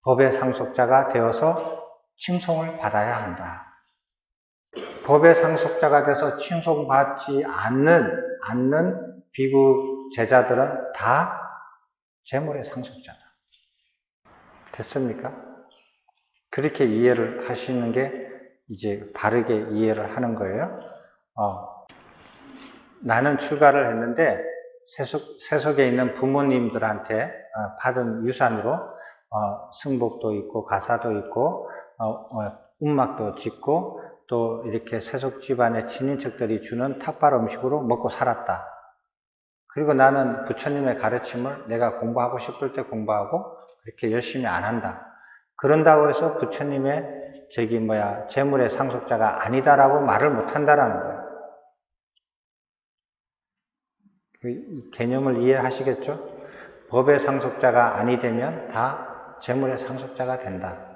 법의 상속자가 되어서 칭송을 받아야 한다. 법의 상속자가 돼서 칭송받지 않는 비구 제자들은 다 재물의 상속자다. 됐습니까? 그렇게 이해를 하시는 게 이제 바르게 이해를 하는 거예요. 나는 출가를 했는데 세속에 있는 부모님들한테 받은 유산으로 승복도 있고 가사도 있고 운막도 짓고 또 이렇게 세속 집안의 친인척들이 주는 탁발 음식으로 먹고 살았다. 그리고 나는 부처님의 가르침을 내가 공부하고 싶을 때 공부하고 그렇게 열심히 안 한다. 그런다고 해서 부처님의 재물의 상속자가 아니다라고 말을 못 한다라는 거예요. 그 개념을 이해하시겠죠? 법의 상속자가 아니 되면 다 재물의 상속자가 된다.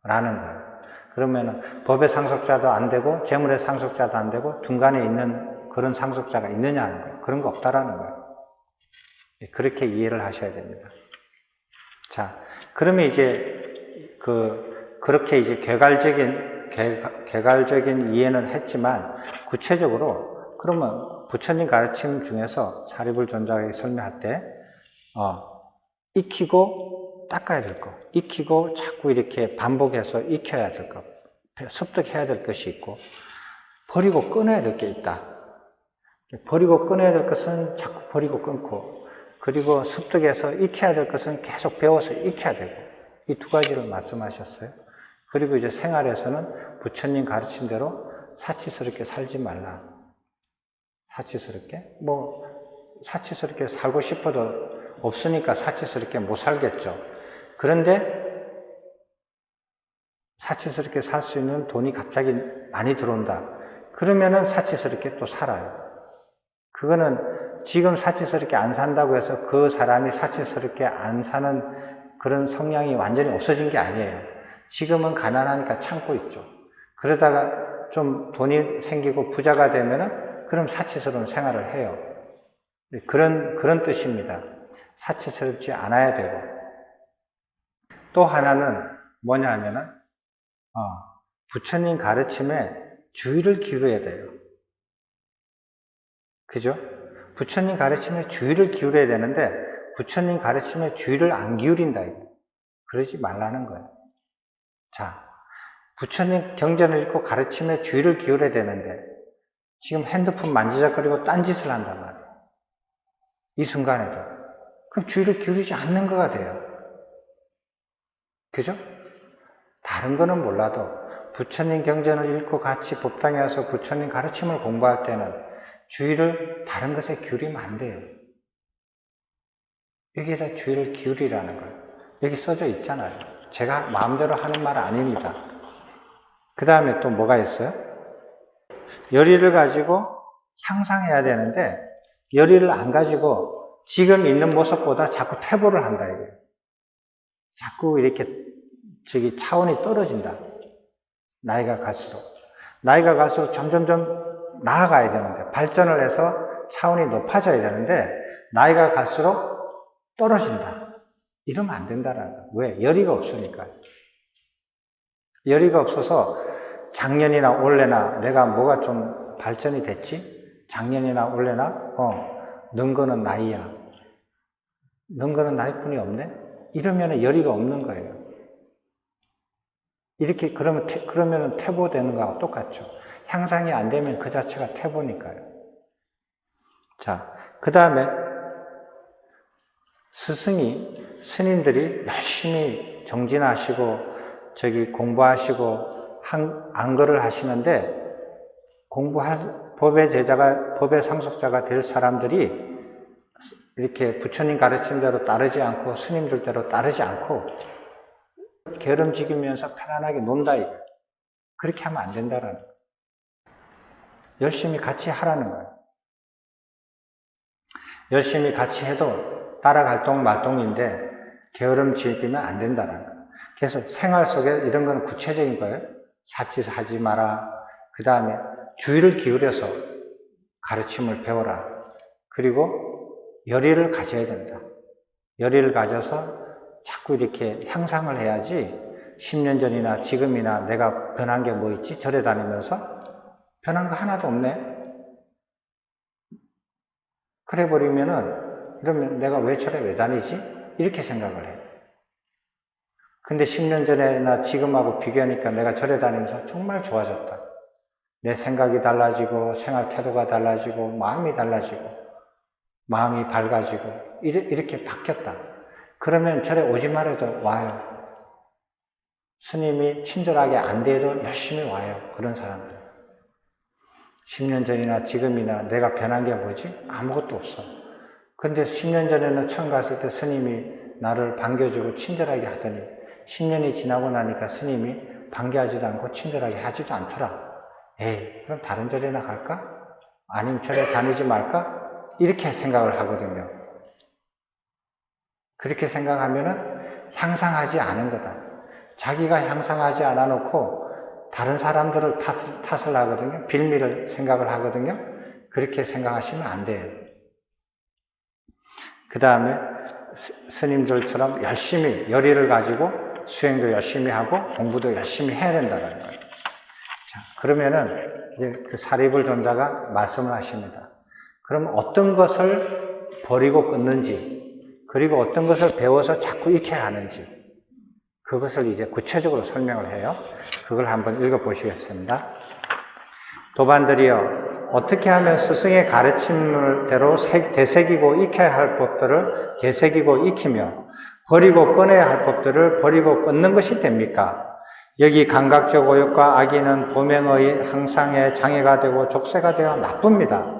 라는 거예요. 그러면은 법의 상속자도 안 되고 재물의 상속자도 안 되고 중간에 있는 그런 상속자가 있느냐 하는 거예요. 그런 거 없다라는 거예요. 그렇게 이해를 하셔야 됩니다. 자, 그러면 이제 그렇게 이제 개괄적인 이해는 했지만 구체적으로 그러면 부처님 가르침 중에서 사리불 존자에게 설명할 때 익히고 닦아야 될 거, 익히고 자꾸 이렇게 반복해서 익혀야 될 것, 습득해야 될 것이 있고 버리고 끊어야 될 게 있다. 버리고 끊어야 될 것은 자꾸 버리고 끊고, 그리고 습득해서 익혀야 될 것은 계속 배워서 익혀야 되고, 이 두 가지를 말씀하셨어요. 그리고 이제 생활에서는 부처님 가르침대로 사치스럽게 살지 말라. 사치스럽게? 사치스럽게 살고 싶어도 없으니까 사치스럽게 못 살겠죠. 그런데 사치스럽게 살 수 있는 돈이 갑자기 많이 들어온다. 그러면은 사치스럽게 또 살아요. 그거는 지금 사치스럽게 안 산다고 해서 그 사람이 사치스럽게 안 사는 그런 성향이 완전히 없어진 게 아니에요. 지금은 가난하니까 참고 있죠. 그러다가 좀 돈이 생기고 부자가 되면은 그럼 사치스러운 생활을 해요. 그런 뜻입니다. 사치스럽지 않아야 되고. 또 하나는 뭐냐 하면은, 부처님 가르침에 주의를 기울여야 돼요. 그죠? 부처님 가르침에 주의를 기울여야 되는데, 부처님 가르침에 주의를 안 기울인다. 그러지 말라는 거예요. 자, 부처님 경전을 읽고 가르침에 주의를 기울여야 되는데, 지금 핸드폰 만지작거리고 딴짓을 한단 말이에요. 이 순간에도. 그럼 주의를 기울이지 않는 거가 돼요. 그죠? 다른 거는 몰라도 부처님 경전을 읽고 같이 법당에 와서 부처님 가르침을 공부할 때는 주의를 다른 것에 기울이면 안 돼요. 여기에다 주의를 기울이라는 거예요. 여기 써져 있잖아요. 제가 마음대로 하는 말 아닙니다. 그 다음에 또 뭐가 있어요? 열의를 가지고 향상해야 되는데 열의를 안 가지고 지금 있는 모습보다 자꾸 퇴보를 한다 이거예요. 자꾸 이렇게 차원이 떨어진다. 나이가 갈수록 점점점 나아가야 되는데, 발전을 해서 차원이 높아져야 되는데 나이가 갈수록 떨어진다. 이러면 안 된다라는 거예요. 왜? 열의가 없으니까. 열의가 없어서 작년이나 올해나 내가 뭐가 좀 발전이 됐지? 작년이나 올해나 는 거는 나이야. 는 거는 나이뿐이 없네? 이러면 열의가 없는 거예요. 이렇게 그러면 퇴보되는 거하고 똑같죠. 향상이 안 되면 그 자체가 퇴보니까요. 자, 그 다음에 스님들이 열심히 정진하시고 공부하시고 안거를 하시는데 법의 상속자가 될 사람들이 이렇게 부처님 가르침대로 따르지 않고 스님들대로 따르지 않고 게으름지기면서 편안하게 논다 이거예요. 그렇게 하면 안 된다라는 거예요. 열심히 같이 하라는 거예요. 열심히 같이 해도 따라갈 동 말동인데 게으름지기면 안 된다라는 거예요. 그래서 생활 속에 이런 건 구체적인 거예요. 사치하지 마라. 그 다음에 주의를 기울여서 가르침을 배워라. 그리고 열의를 가져야 된다. 열의를 가져서 자꾸 이렇게 향상을 해야지 10년 전이나 지금이나 내가 변한 게 뭐 있지? 절에 다니면서 변한 거 하나도 없네? 그래 버리면은 이러면 내가 왜 절에 왜 다니지? 이렇게 생각을 해요. 근데 10년 전에나 지금하고 비교하니까 내가 절에 다니면서 정말 좋아졌다. 내 생각이 달라지고 생활 태도가 달라지고 마음이 달라지고 마음이 밝아지고 이렇게 바뀌었다. 그러면 절에 오지 말아도 와요. 스님이 친절하게 안 돼도 열심히 와요. 그런 사람들. 10년 전이나 지금이나 내가 변한 게 뭐지? 아무것도 없어. 근데 10년 전에는 처음 갔을 때 스님이 나를 반겨주고 친절하게 하더니 10년이 지나고 나니까 스님이 반겨하지도 않고 친절하게 하지도 않더라. 에이, 그럼 다른 절에나 갈까? 아니면 절에 다니지 말까? 이렇게 생각을 하거든요. 그렇게 생각하면은 향상하지 않은 거다. 자기가 향상하지 않아 놓고 다른 사람들을 탓을 하거든요. 빌미를 생각을 하거든요. 그렇게 생각하시면 안 돼요. 그 다음에 스님들처럼 열심히 열의를 가지고 수행도 열심히 하고 공부도 열심히 해야 된다는 거예요. 자, 그러면은 이제 그 사리불존자가 말씀을 하십니다. 그럼 어떤 것을 버리고 끊는지, 그리고 어떤 것을 배워서 자꾸 익혀야 하는지, 그것을 이제 구체적으로 설명을 해요. 그걸 한번 읽어보시겠습니다. 도반들이여, 어떻게 하면 스승의 가르침대로 되새기고 익혀야 할 법들을 되새기고 익히며 버리고 끊어야 할 법들을 버리고 끊는 것이 됩니까? 여기 감각적 오욕과 악의는 보명의 항상의 장애가 되고 족쇄가 되어 나쁩니다.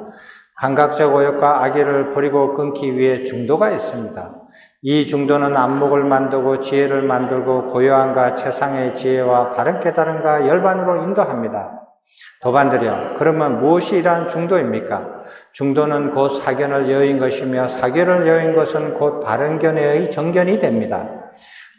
감각적 오욕과 악의를 버리고 끊기 위해 중도가 있습니다. 이 중도는 안목을 만들고 지혜를 만들고 고요함과 최상의 지혜와 바른 깨달음과 열반으로 인도합니다. 도반들이여, 그러면 무엇이 이러한 중도입니까? 중도는 곧 사견을 여인 것이며 사견을 여인 것은 곧 바른 견해의 정견이 됩니다.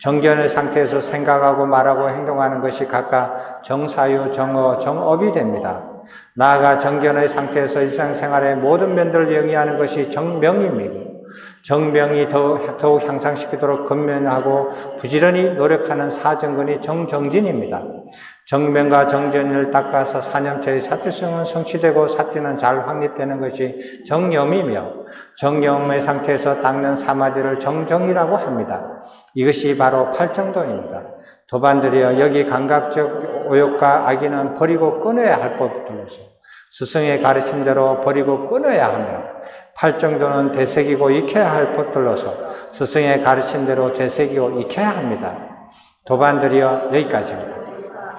정견의 상태에서 생각하고 말하고 행동하는 것이 각각 정사유, 정어, 정업이 됩니다. 나아가 정견의 상태에서 일상생활의 모든 면들을 영위하는 것이 정명입니다. 정명이 더욱 향상시키도록 근면하고 부지런히 노력하는 사정근이 정정진입니다. 정명과 정전을 닦아서 사념체의 사티성은 성취되고 사티는 잘 확립되는 것이 정념이며 정념의 상태에서 닦는 사마디를 정정이라고 합니다. 이것이 바로 팔정도입니다. 도반들이여, 여기 감각적 오욕과 악의는 버리고 끊어야 할 법들로서 스승의 가르침대로 버리고 끊어야 하며 팔정도는 되새기고 익혀야 할 법들로서 스승의 가르침대로 되새기고 익혀야 합니다. 도반들이여, 여기까지입니다.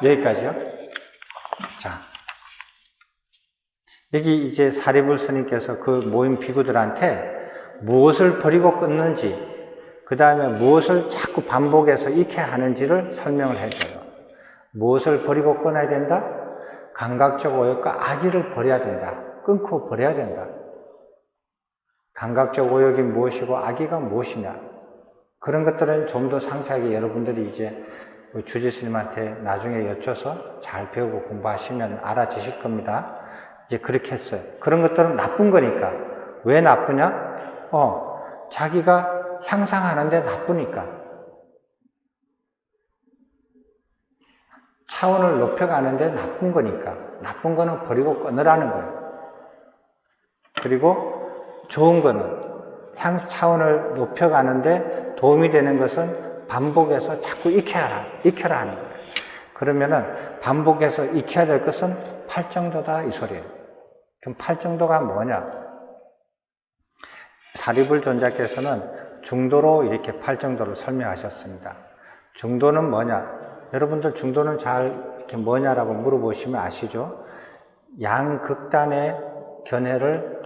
여기까지요. 자, 여기 이제 사리불 스님께서 그 모인 비구들한테 무엇을 버리고 끊는지, 그 다음에 무엇을 자꾸 반복해서 익혀야 하는지를 설명을 해줘요. 무엇을 버리고 끊어야 된다? 감각적 오욕과 악의를 버려야 된다. 끊고 버려야 된다. 감각적 오욕이 무엇이고 악의가 무엇이냐? 그런 것들은 좀 더 상세하게 여러분들이 이제 주지 스님한테 나중에 여쭤서 잘 배우고 공부하시면 알아지실 겁니다. 이제 그렇게 했어요. 그런 것들은 나쁜 거니까. 왜 나쁘냐? 자기가 향상하는데 나쁘니까. 차원을 높여가는데 나쁜 거니까. 나쁜 거는 버리고 끊으라는 거예요. 그리고 좋은 거는 차원을 높여가는데 도움이 되는 것은 반복해서 자꾸 익혀라 하는 거예요. 그러면은 반복해서 익혀야 될 것은 팔정도다 이 소리예요. 그럼 팔정도가 뭐냐? 사리불 존자께서는 중도로 이렇게 팔정도를 설명하셨습니다. 중도는 뭐냐? 여러분들 중도는 잘 이렇게 뭐냐라고 물어보시면 아시죠? 양극단의 견해를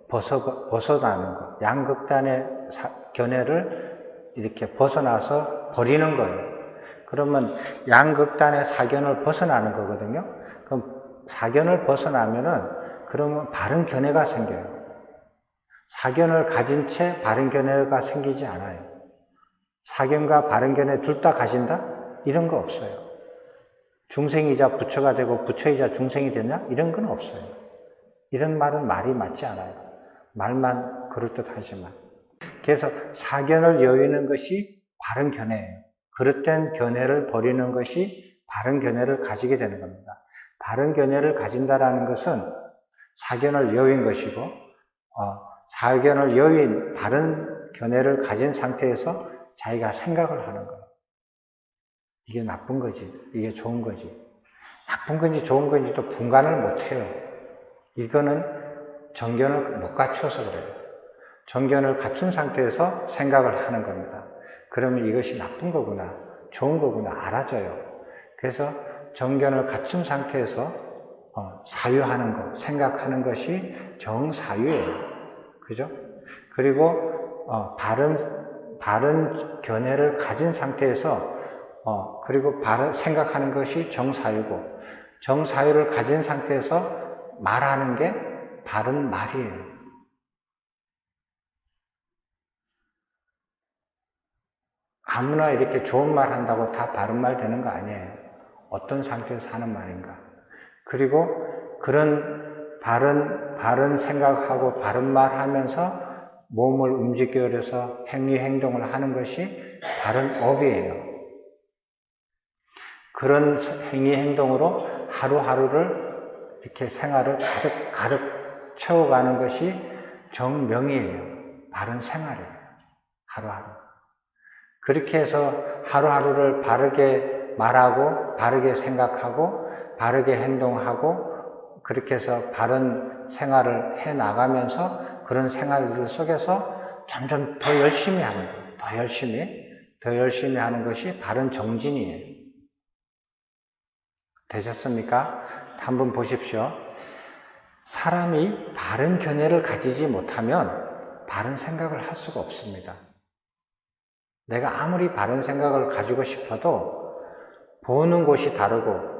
벗어나는 것. 양극단의 견해를 이렇게 벗어나서 버리는 거예요. 그러면 양극단의 사견을 벗어나는 거거든요. 그럼 사견을 벗어나면은 그러면 바른 견해가 생겨요. 사견을 가진 채 바른 견해가 생기지 않아요. 사견과 바른 견해 둘 다 가진다? 이런 거 없어요. 중생이자 부처가 되고 부처이자 중생이 되냐? 이런 건 없어요. 이런 말은 말이 맞지 않아요. 말만 그럴듯하지만. 그래서 사견을 여위는 것이 바른 견해예요. 그릇된 견해를 버리는 것이 바른 견해를 가지게 되는 겁니다. 바른 견해를 가진다라는 것은 사견을 여윈 것이고, 사견을 여윈 바른 견해를 가진 상태에서 자기가 생각을 하는 거예요. 이게 나쁜 거지, 이게 좋은 거지. 나쁜 건지 좋은 건지도 분간을 못 해요. 이거는 정견을 못 갖추어서 그래요. 정견을 갖춘 상태에서 생각을 하는 겁니다. 그러면 이것이 나쁜 거구나, 좋은 거구나 알아져요. 그래서 정견을 갖춘 상태에서 사유하는 것, 생각하는 것이 정사유예요. 그죠? 그리고 바른 견해를 가진 상태에서 그리고 생각하는 것이 정사유고, 정사유를 가진 상태에서 말하는 게 바른 말이에요. 아무나 이렇게 좋은 말 한다고 다 바른 말 되는 거 아니에요. 어떤 상태에서 하는 말인가. 그리고 그런 바른 생각하고 바른 말 하면서 몸을 움직여서 행위, 행동을 하는 것이 바른 업이에요. 그런 행위, 행동으로 하루하루를 이렇게 생활을 가득 채워가는 것이 정명이에요. 바른 생활이에요. 하루하루. 그렇게 해서 하루하루를 바르게 말하고, 바르게 생각하고, 바르게 행동하고, 그렇게 해서 바른 생활을 해 나가면서 그런 생활들 속에서 점점 더 열심히 하는 거예요. 더 열심히 하는 것이 바른 정진이에요. 되셨습니까? 한번 보십시오. 사람이 바른 견해를 가지지 못하면 바른 생각을 할 수가 없습니다. 내가 아무리 바른 생각을 가지고 싶어도 보는 곳이 다르고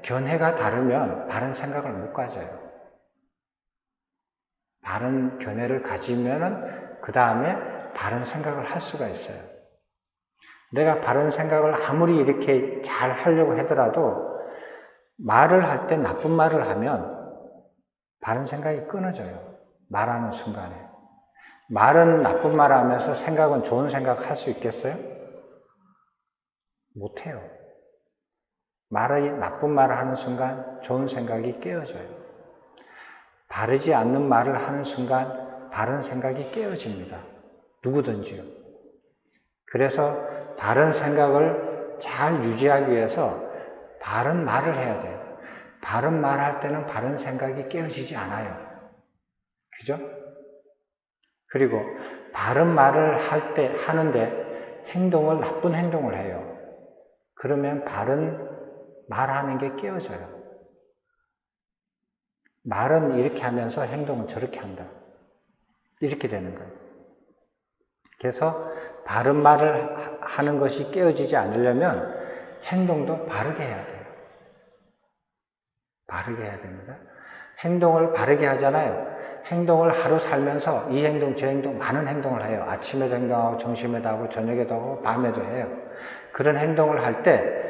견해가 다르면 바른 생각을 못 가져요. 바른 견해를 가지면은 그 다음에 바른 생각을 할 수가 있어요. 내가 바른 생각을 아무리 이렇게 잘 하려고 하더라도 말을 할 때 나쁜 말을 하면 바른 생각이 끊어져요. 말하는 순간에. 말은 나쁜 말을 하면서 생각은 좋은 생각 할 수 있겠어요? 못해요. 나쁜 말을 하는 순간 좋은 생각이 깨어져요. 바르지 않는 말을 하는 순간 바른 생각이 깨어집니다. 누구든지요. 그래서 바른 생각을 잘 유지하기 위해서 바른 말을 해야 돼요. 바른 말 할 때는 바른 생각이 깨어지지 않아요. 그죠? 그리고 바른 말을 하는데 나쁜 행동을 해요. 그러면 바른 말하는 게 깨어져요. 말은 이렇게 하면서 행동은 저렇게 한다. 이렇게 되는 거예요. 그래서 바른 말을 하는 것이 깨어지지 않으려면 행동도 바르게 해야 돼요. 바르게 해야 됩니다. 행동을 바르게 하잖아요. 행동을 하루 살면서 이 행동, 저 행동, 많은 행동을 해요. 아침에도 행동하고, 점심에도 하고, 저녁에도 하고, 밤에도 해요. 그런 행동을 할 때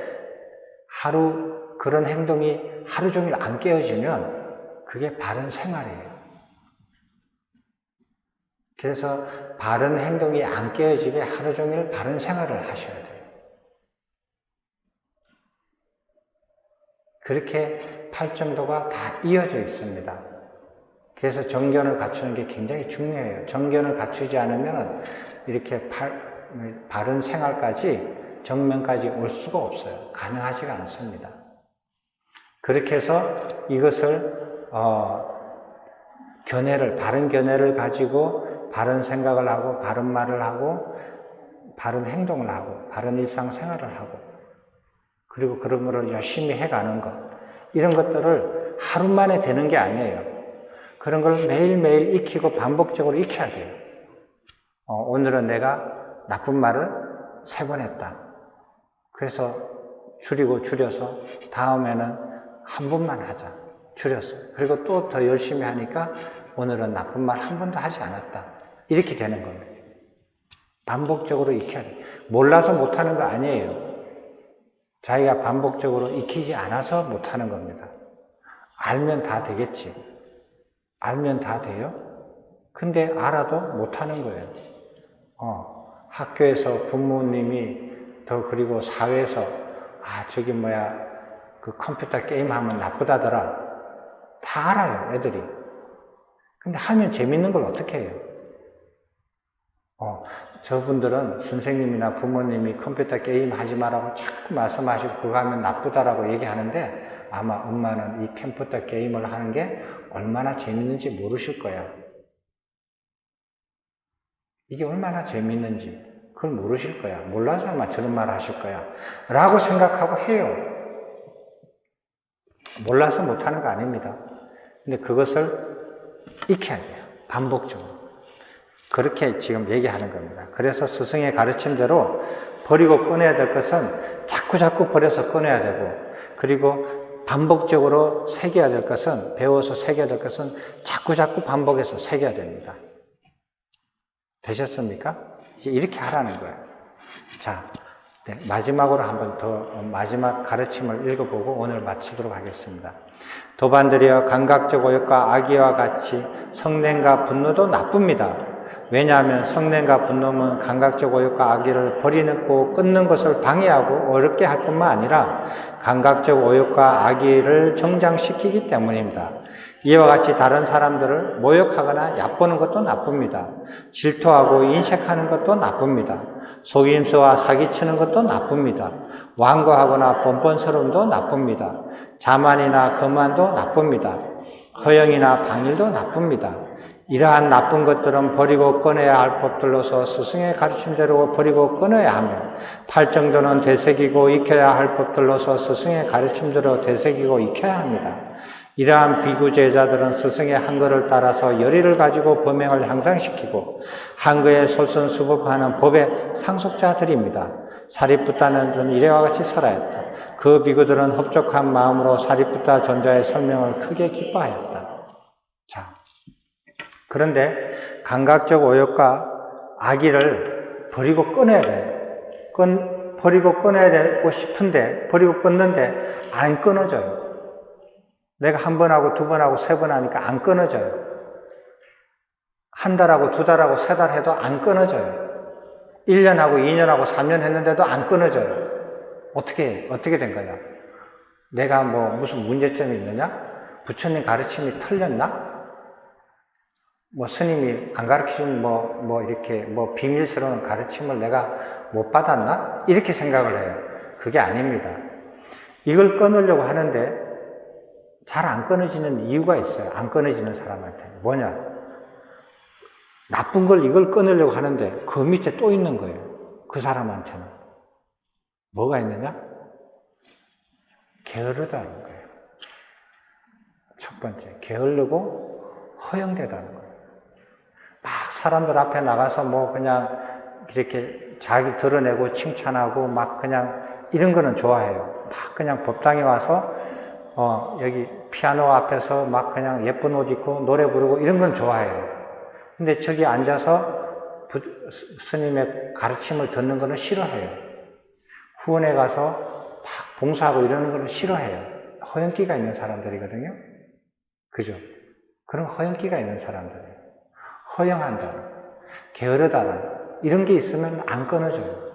그런 행동이 하루 종일 안 깨어지면 그게 바른 생활이에요. 그래서 바른 행동이 안 깨어지게 하루 종일 바른 생활을 하셔야 돼요. 그렇게 팔정도가 다 이어져 있습니다. 그래서 정견을 갖추는 게 굉장히 중요해요. 정견을 갖추지 않으면 이렇게 바른 생활까지, 정면까지 올 수가 없어요. 가능하지가 않습니다. 그렇게 해서 이것을, 바른 견해를 가지고 바른 생각을 하고, 바른 말을 하고, 바른 행동을 하고, 바른 일상생활을 하고, 그리고 그런 거를 열심히 해가는 것. 이런 것들을 하루 만에 되는 게 아니에요. 그런 걸 매일매일 익히고 반복적으로 익혀야 돼요. 오늘은 내가 나쁜 말을 3번 했다. 그래서 줄여서 다음에는 한 번만 하자. 줄였어요. 그리고 또 더 열심히 하니까 오늘은 나쁜 말 한 번도 하지 않았다. 이렇게 되는 겁니다. 반복적으로 익혀야 돼요. 몰라서 못하는 거 아니에요. 자기가 반복적으로 익히지 않아서 못하는 겁니다. 알면 다 되겠지. 알면 다 돼요? 근데 알아도 못하는 거예요. 학교에서 부모님이 그리고 사회에서 그 컴퓨터 게임 하면 나쁘다더라. 다 알아요, 애들이. 근데 하면 재밌는 걸 어떻게 해요? 저분들은 선생님이나 부모님이 컴퓨터 게임 하지 말라고 자꾸 말씀하시고 그거 하면 나쁘다라고 얘기하는데 아마 엄마는 이 컴퓨터 게임을 하는 게 얼마나 재밌는지 모르실 거야. 이게 얼마나 재밌는지 그걸 모르실 거야. 몰라서 아마 저런 말 하실 거야. 라고 생각하고 해요. 몰라서 못하는 거 아닙니다. 근데 그것을 익혀야 돼요. 반복적으로. 그렇게 지금 얘기하는 겁니다. 그래서 스승의 가르침대로 버리고 꺼내야 될 것은 자꾸 버려서 꺼내야 되고, 그리고 반복적으로 새겨야 될 것은, 배워서 새겨야 될 것은 자꾸 반복해서 새겨야 됩니다. 되셨습니까? 이제 이렇게 하라는 거예요. 자, 네, 마지막으로 한번 더 마지막 가르침을 읽어보고 오늘 마치도록 하겠습니다. 도반들이여 감각적 오역과 악의와 같이 성냄과 분노도 나쁩니다. 왜냐하면 성냄과 분노는 감각적 오역과 악의를 버리고 끊는 것을 방해하고 어렵게 할 뿐만 아니라 감각적 오역과 악의를 정장시키기 때문입니다. 이와 같이 다른 사람들을 모욕하거나 얕보는 것도 나쁩니다. 질투하고 인색하는 것도 나쁩니다. 속임수와 사기치는 것도 나쁩니다. 완고하거나 뻔뻔스러움도 나쁩니다. 자만이나 거만도 나쁩니다. 허영이나 방일도 나쁩니다. 이러한 나쁜 것들은 버리고 끊어야 할 법들로서 스승의 가르침대로 버리고 끊어야 하며 팔정도는 되새기고 익혀야 할 법들로서 스승의 가르침대로 되새기고 익혀야 합니다. 이러한 비구 제자들은 스승의 한글을 따라서 열의를 가지고 범행을 향상시키고 한글에 솔선수범하는 법의 상속자들입니다. 사리푸타는 이래와 같이 살아였다. 그 비구들은 흡족한 마음으로 사리푸타 전자의 설명을 크게 기뻐하였다. 자, 그런데 감각적 오역과 악의를 버리고 끊어야 돼요. 버리고 끊어야 되고 싶은데, 버리고 끊는데 안 끊어져요. 내가 한 번 하고 두 번 하고 세 번 하니까 안 끊어져요. 한 달하고 두 달하고 세 달 해도 안 끊어져요. 1년 하고 2년 하고 3년 했는데도 안 끊어져요. 어떻게 된 거냐? 내가 뭐 무슨 문제점이 있느냐? 부처님 가르침이 틀렸나? 뭐 스님이 안 가르치신 이렇게 비밀스러운 가르침을 내가 못 받았나? 이렇게 생각을 해요. 그게 아닙니다. 이걸 끊으려고 하는데 잘 안 끊어지는 이유가 있어요. 안 끊어지는 사람한테. 뭐냐? 나쁜 걸 이걸 끊으려고 하는데 그 밑에 또 있는 거예요. 그 사람한테는. 뭐가 있느냐? 게으르다는 거예요. 첫 번째, 게으르고 허영되다는 거예요. 막 사람들 앞에 나가서 그냥 이렇게 자기 드러내고 칭찬하고 막 그냥 이런 거는 좋아해요. 막 그냥 법당에 와서 여기 피아노 앞에서 막 그냥 예쁜 옷 입고 노래 부르고 이런 건 좋아해요. 근데 저기 앉아서 스님의 가르침을 듣는 거는 싫어해요. 후원에 가서 막 봉사하고 이러는 거는 싫어해요. 허영기가 있는 사람들이거든요. 그죠? 그런 허영기가 있는 사람들이에요. 허영한다는 거, 게으르다는 거, 이런 게 있으면 안 끊어져요.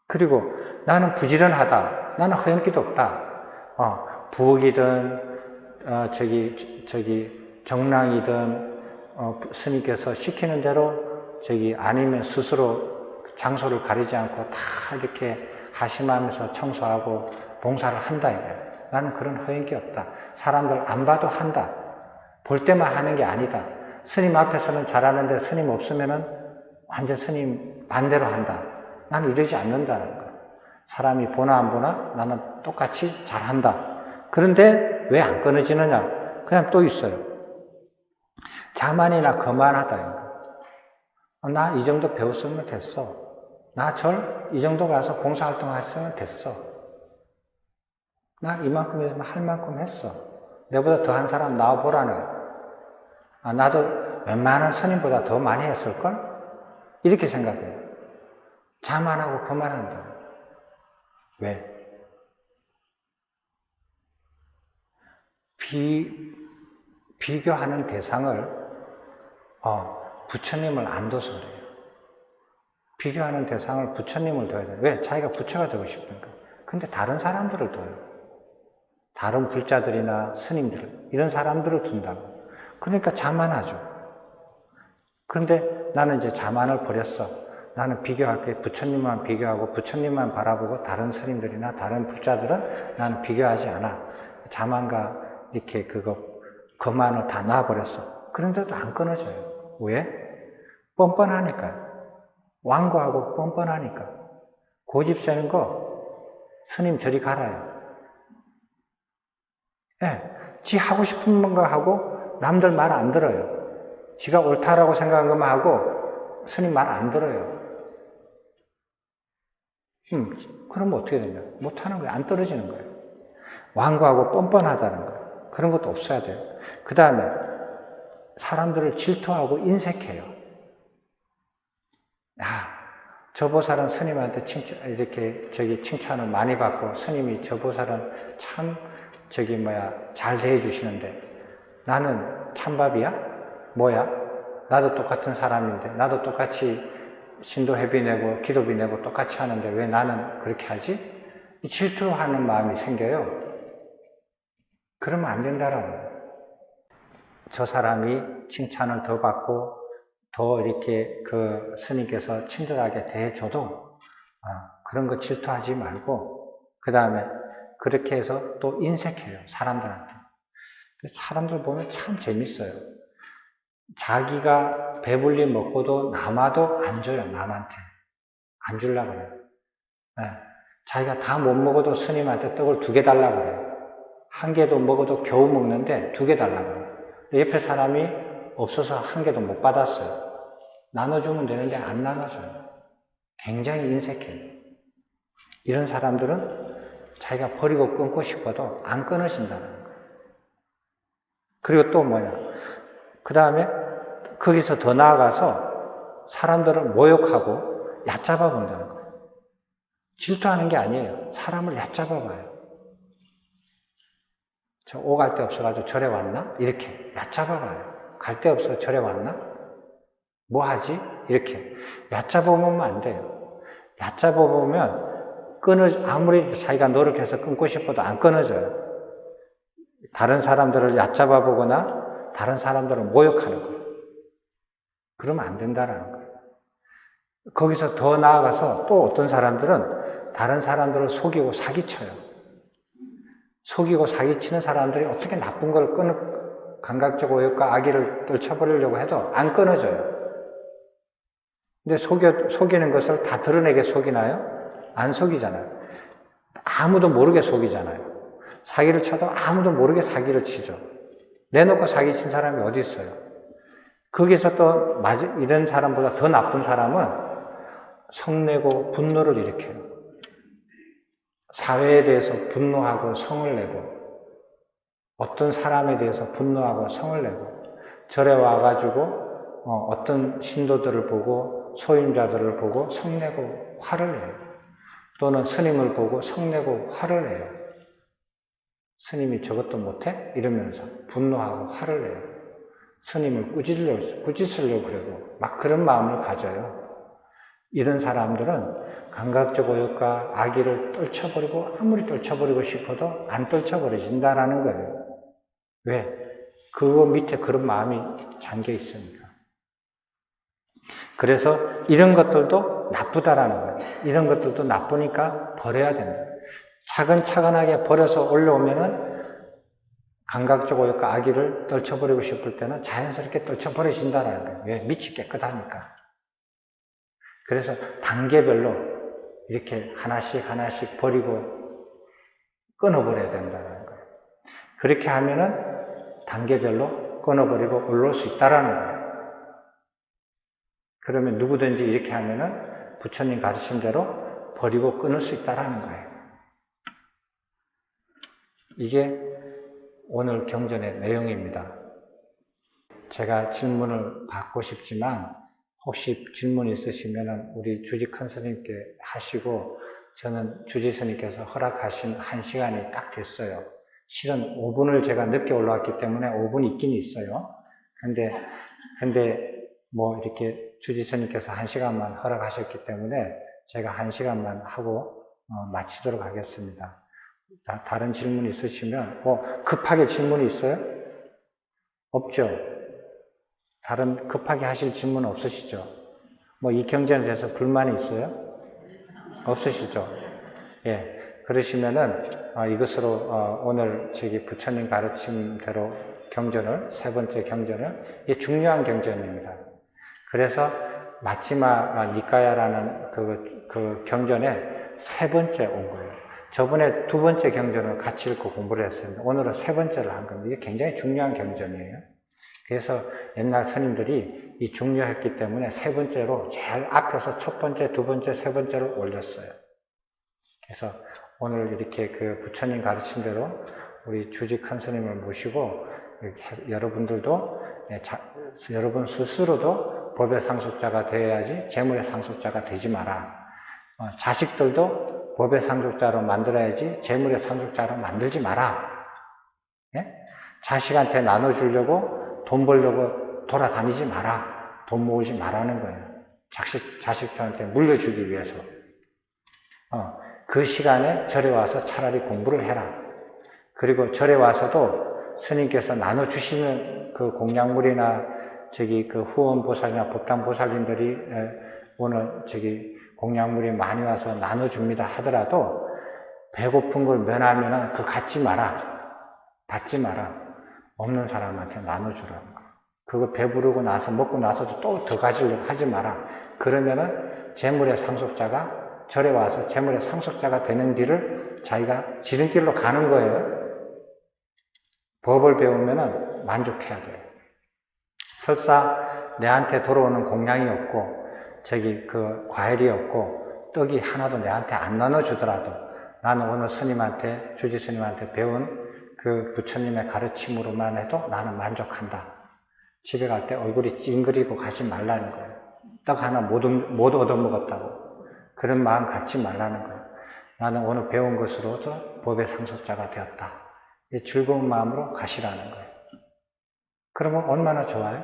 그리고 나는 부지런하다. 나는 허영기도 없다. 부엌이든, 정랑이든, 스님께서 시키는 대로, 아니면 스스로 장소를 가리지 않고 다 이렇게 하심하면서 청소하고 봉사를 한다, 이거예요. 나는 그런 허영기 없다. 사람들 안 봐도 한다. 볼 때만 하는 게 아니다. 스님 앞에서는 잘하는데 스님 없으면은 완전 스님 반대로 한다. 나는 이러지 않는다는 거예요. 사람이 보나 안 보나 나는 똑같이 잘한다. 그런데 왜 안 끊어지느냐? 그냥 또 있어요. 자만이나 거만하다. 나 이 정도 배웠으면 됐어. 나 이 정도 가서 봉사활동 했으면 됐어. 나 이만큼 할 만큼 했어. 내보다 더 한 사람 나와보라네. 나도 웬만한 스님보다 더 많이 했을걸? 이렇게 생각해요. 자만하고 거만한다. 왜? 비교하는 대상을 부처님을 안 둬서 그래요. 비교하는 대상을 부처님을 둬야 돼요. 왜? 자기가 부처가 되고 싶으니까. 근데 다른 사람들을 둬요. 다른 불자들이나 스님들, 이런 사람들을 둔다고. 그러니까 자만하죠. 그런데 나는 이제 자만을 버렸어. 나는 비교할 게 부처님만 비교하고 부처님만 바라보고 다른 스님들이나 다른 불자들은 나는 비교하지 않아. 자만과 이렇게 거만을 다 놔버렸어. 그런데도 안 끊어져요. 왜? 뻔뻔하니까요. 완고하고 뻔뻔하니까. 고집 세는 거 스님 저리 가라요. 지 하고 싶은 거 하고 남들 말 안 들어요. 지가 옳다라고 생각한 것만 하고 스님 말 안 들어요. 그러면 어떻게 되냐? 못하는 거예요. 안 떨어지는 거예요. 완고하고 뻔뻔하다는 거예요. 그런 것도 없어야 돼요. 그 다음에 사람들을 질투하고 인색해요. 저 보살은 스님한테 이렇게 칭찬을 많이 받고, 스님이 저 보살은 참 잘 대해주시는데 나는 찬밥이야? 뭐야? 나도 똑같은 사람인데, 나도 똑같이 신도회비 내고 기도비 내고 똑같이 하는데 왜 나는 그렇게 하지? 이 질투하는 마음이 생겨요. 그러면 안 된다라는 거예요. 저 사람이 칭찬을 더 받고 더 이렇게 그 스님께서 친절하게 대해줘도 그런 거 질투하지 말고, 그 다음에 그렇게 해서 또 인색해요, 사람들한테. 사람들 보면 참 재밌어요. 자기가 배불리 먹고도 남아도 안 줘요, 남한테. 안 주려고 그래요. 네. 자기가 다 못 먹어도 스님한테 떡을 2개 달라고 그래요. 1개도 먹어도 겨우 먹는데 2개 달라고 그래요. 옆에 사람이 없어서 1개도 못 받았어요. 나눠주면 되는데 안 나눠줘요. 굉장히 인색해요. 이런 사람들은 자기가 버리고 끊고 싶어도 안 끊어진다는 거예요. 그리고 또 뭐냐, 그 다음에 거기서 더 나아가서 사람들을 모욕하고 얕잡아 본다는 거예요. 질투하는 게 아니에요. 사람을 얕잡아 봐요. 저 오갈 데 없어가지고 절에 왔나? 이렇게 얕잡아 봐요. 갈 데 없어 절에 왔나? 뭐 하지? 이렇게 얕잡아 보면 안 돼요. 얕잡아 보면 아무리 자기가 노력해서 끊고 싶어도 안 끊어져요. 다른 사람들을 얕잡아 보거나 다른 사람들을 모욕하는 거예요. 그러면 안 된다는 거예요. 거기서 더 나아가서 또 어떤 사람들은 다른 사람들을 속이고 사기쳐요. 속이고 사기치는 사람들이 어떻게 나쁜 걸 감각적 오욕과 악의를 떨쳐버리려고 해도 안 끊어져요. 근데 속이는 것을 다 드러내게 속이나요? 안 속이잖아요. 아무도 모르게 속이잖아요. 사기를 쳐도 아무도 모르게 사기를 치죠. 내놓고 사기친 사람이 어디 있어요? 거기서 또 이런 사람보다 더 나쁜 사람은 성내고 분노를 일으켜요. 사회에 대해서 분노하고 성을 내고, 어떤 사람에 대해서 분노하고 성을 내고, 절에 와가지고 어떤 신도들을 보고 소임자들을 보고 성내고 화를 내요. 또는 스님을 보고 성내고 화를 내요. 스님이 저것도 못해? 이러면서 분노하고 화를 내요. 스님을 꾸짖으려고 그러고 막 그런 마음을 가져요. 이런 사람들은 감각적 오욕과 악의를 떨쳐버리고, 아무리 떨쳐버리고 싶어도 안 떨쳐버려진다라는 거예요. 왜? 그거 밑에 그런 마음이 잠겨 있으니까. 그래서 이런 것들도 나쁘다라는 거예요. 이런 것들도 나쁘니까 버려야 된다. 차근차근하게 버려서 올라오면은 감각적 오욕과 악의를 떨쳐버리고 싶을 때는 자연스럽게 떨쳐버려진다라는 거예요. 왜? 밑이 깨끗하니까. 그래서 단계별로 이렇게 하나씩 버리고 끊어버려야 된다는 거예요. 그렇게 하면은 단계별로 끊어버리고 올라올 수 있다라는 거예요. 그러면 누구든지 이렇게 하면은 부처님 가르침대로 버리고 끊을 수 있다라는 거예요. 이게 오늘 경전의 내용입니다. 제가 질문을 받고 싶지만 혹시 질문 있으시면 우리 주지 큰 스님께 하시고, 저는 주지 스님께서 허락하신 1시간이 딱 됐어요. 실은 5분을 제가 늦게 올라왔기 때문에 5분이 있긴 있어요. 근데 뭐 이렇게 주지 스님께서 1시간만 허락하셨기 때문에 제가 1시간만 하고 마치도록 하겠습니다. 다른 질문 있으시면, 급하게 질문이 있어요? 없죠? 다른 급하게 하실 질문 없으시죠? 이 경전에 대해서 불만이 있어요? 없으시죠? 예. 그러시면은, 이것으로, 오늘 부처님 가르침대로 경전을, 3번째 경전을, 이게 중요한 경전입니다. 그래서 마치마 니까야라는 그 경전에 3번째 온 거예요. 저번에 2번째 경전을 같이 읽고 공부를 했습니다. 오늘은 3번째를 한 겁니다. 이게 굉장히 중요한 경전이에요. 그래서 옛날 스님들이 이 중요했기 때문에 3번째로 제일 앞에서 1번째, 2번째, 3번째를 올렸어요. 그래서 오늘 이렇게 그 부처님 가르침대로 우리 주지 큰 스님을 모시고 여러분들도 여러분 스스로도 법의 상속자가 되어야지 재물의 상속자가 되지 마라. 자식들도 법의 상속자로 만들어야지 재물의 상속자로 만들지 마라. 예? 자식한테 나눠주려고 돈 벌려고 돌아다니지 마라. 돈 모으지 말라는 거예요. 자식들한테 물려주기 위해서. 그 시간에 절에 와서 차라리 공부를 해라. 그리고 절에 와서도 스님께서 나눠주시는 그 공양물이나 그 후원보살이나 법당보살님들이 오늘 공양물이 많이 와서 나눠줍니다 하더라도 배고픈 걸 면하면 그거 갖지 마라. 받지 마라. 없는 사람한테 나눠주라는 거. 그거 배부르고 나서 먹고 나서도 또 더 가지려고 하지 마라. 그러면은 재물의 상속자가 절에 와서 재물의 상속자가 되는 길을 자기가 지름길로 가는 거예요. 법을 배우면은 만족해야 돼요. 설사 내한테 돌아오는 공양이 없고 그 과일이 없고 떡이 하나도 내한테 안 나눠주더라도 나는 오늘 스님한테 주지 스님한테 배운 그 부처님의 가르침으로만 해도 나는 만족한다. 집에 갈 때 얼굴이 찡그리고 가지 말라는 거예요. 떡 하나 못 얻어먹었다고. 그런 마음 갖지 말라는 거예요. 나는 오늘 배운 것으로도 법의 상속자가 되었다. 이 즐거운 마음으로 가시라는 거예요. 그러면 얼마나 좋아요?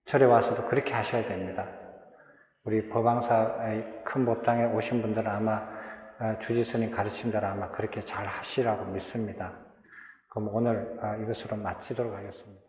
절에 와서도 그렇게 하셔야 됩니다. 우리 법왕사의 큰 법당에 오신 분들은 아마 주지스님 가르침대로 아마 그렇게 잘 하시라고 믿습니다. 그럼 오늘 이것으로 마치도록 하겠습니다.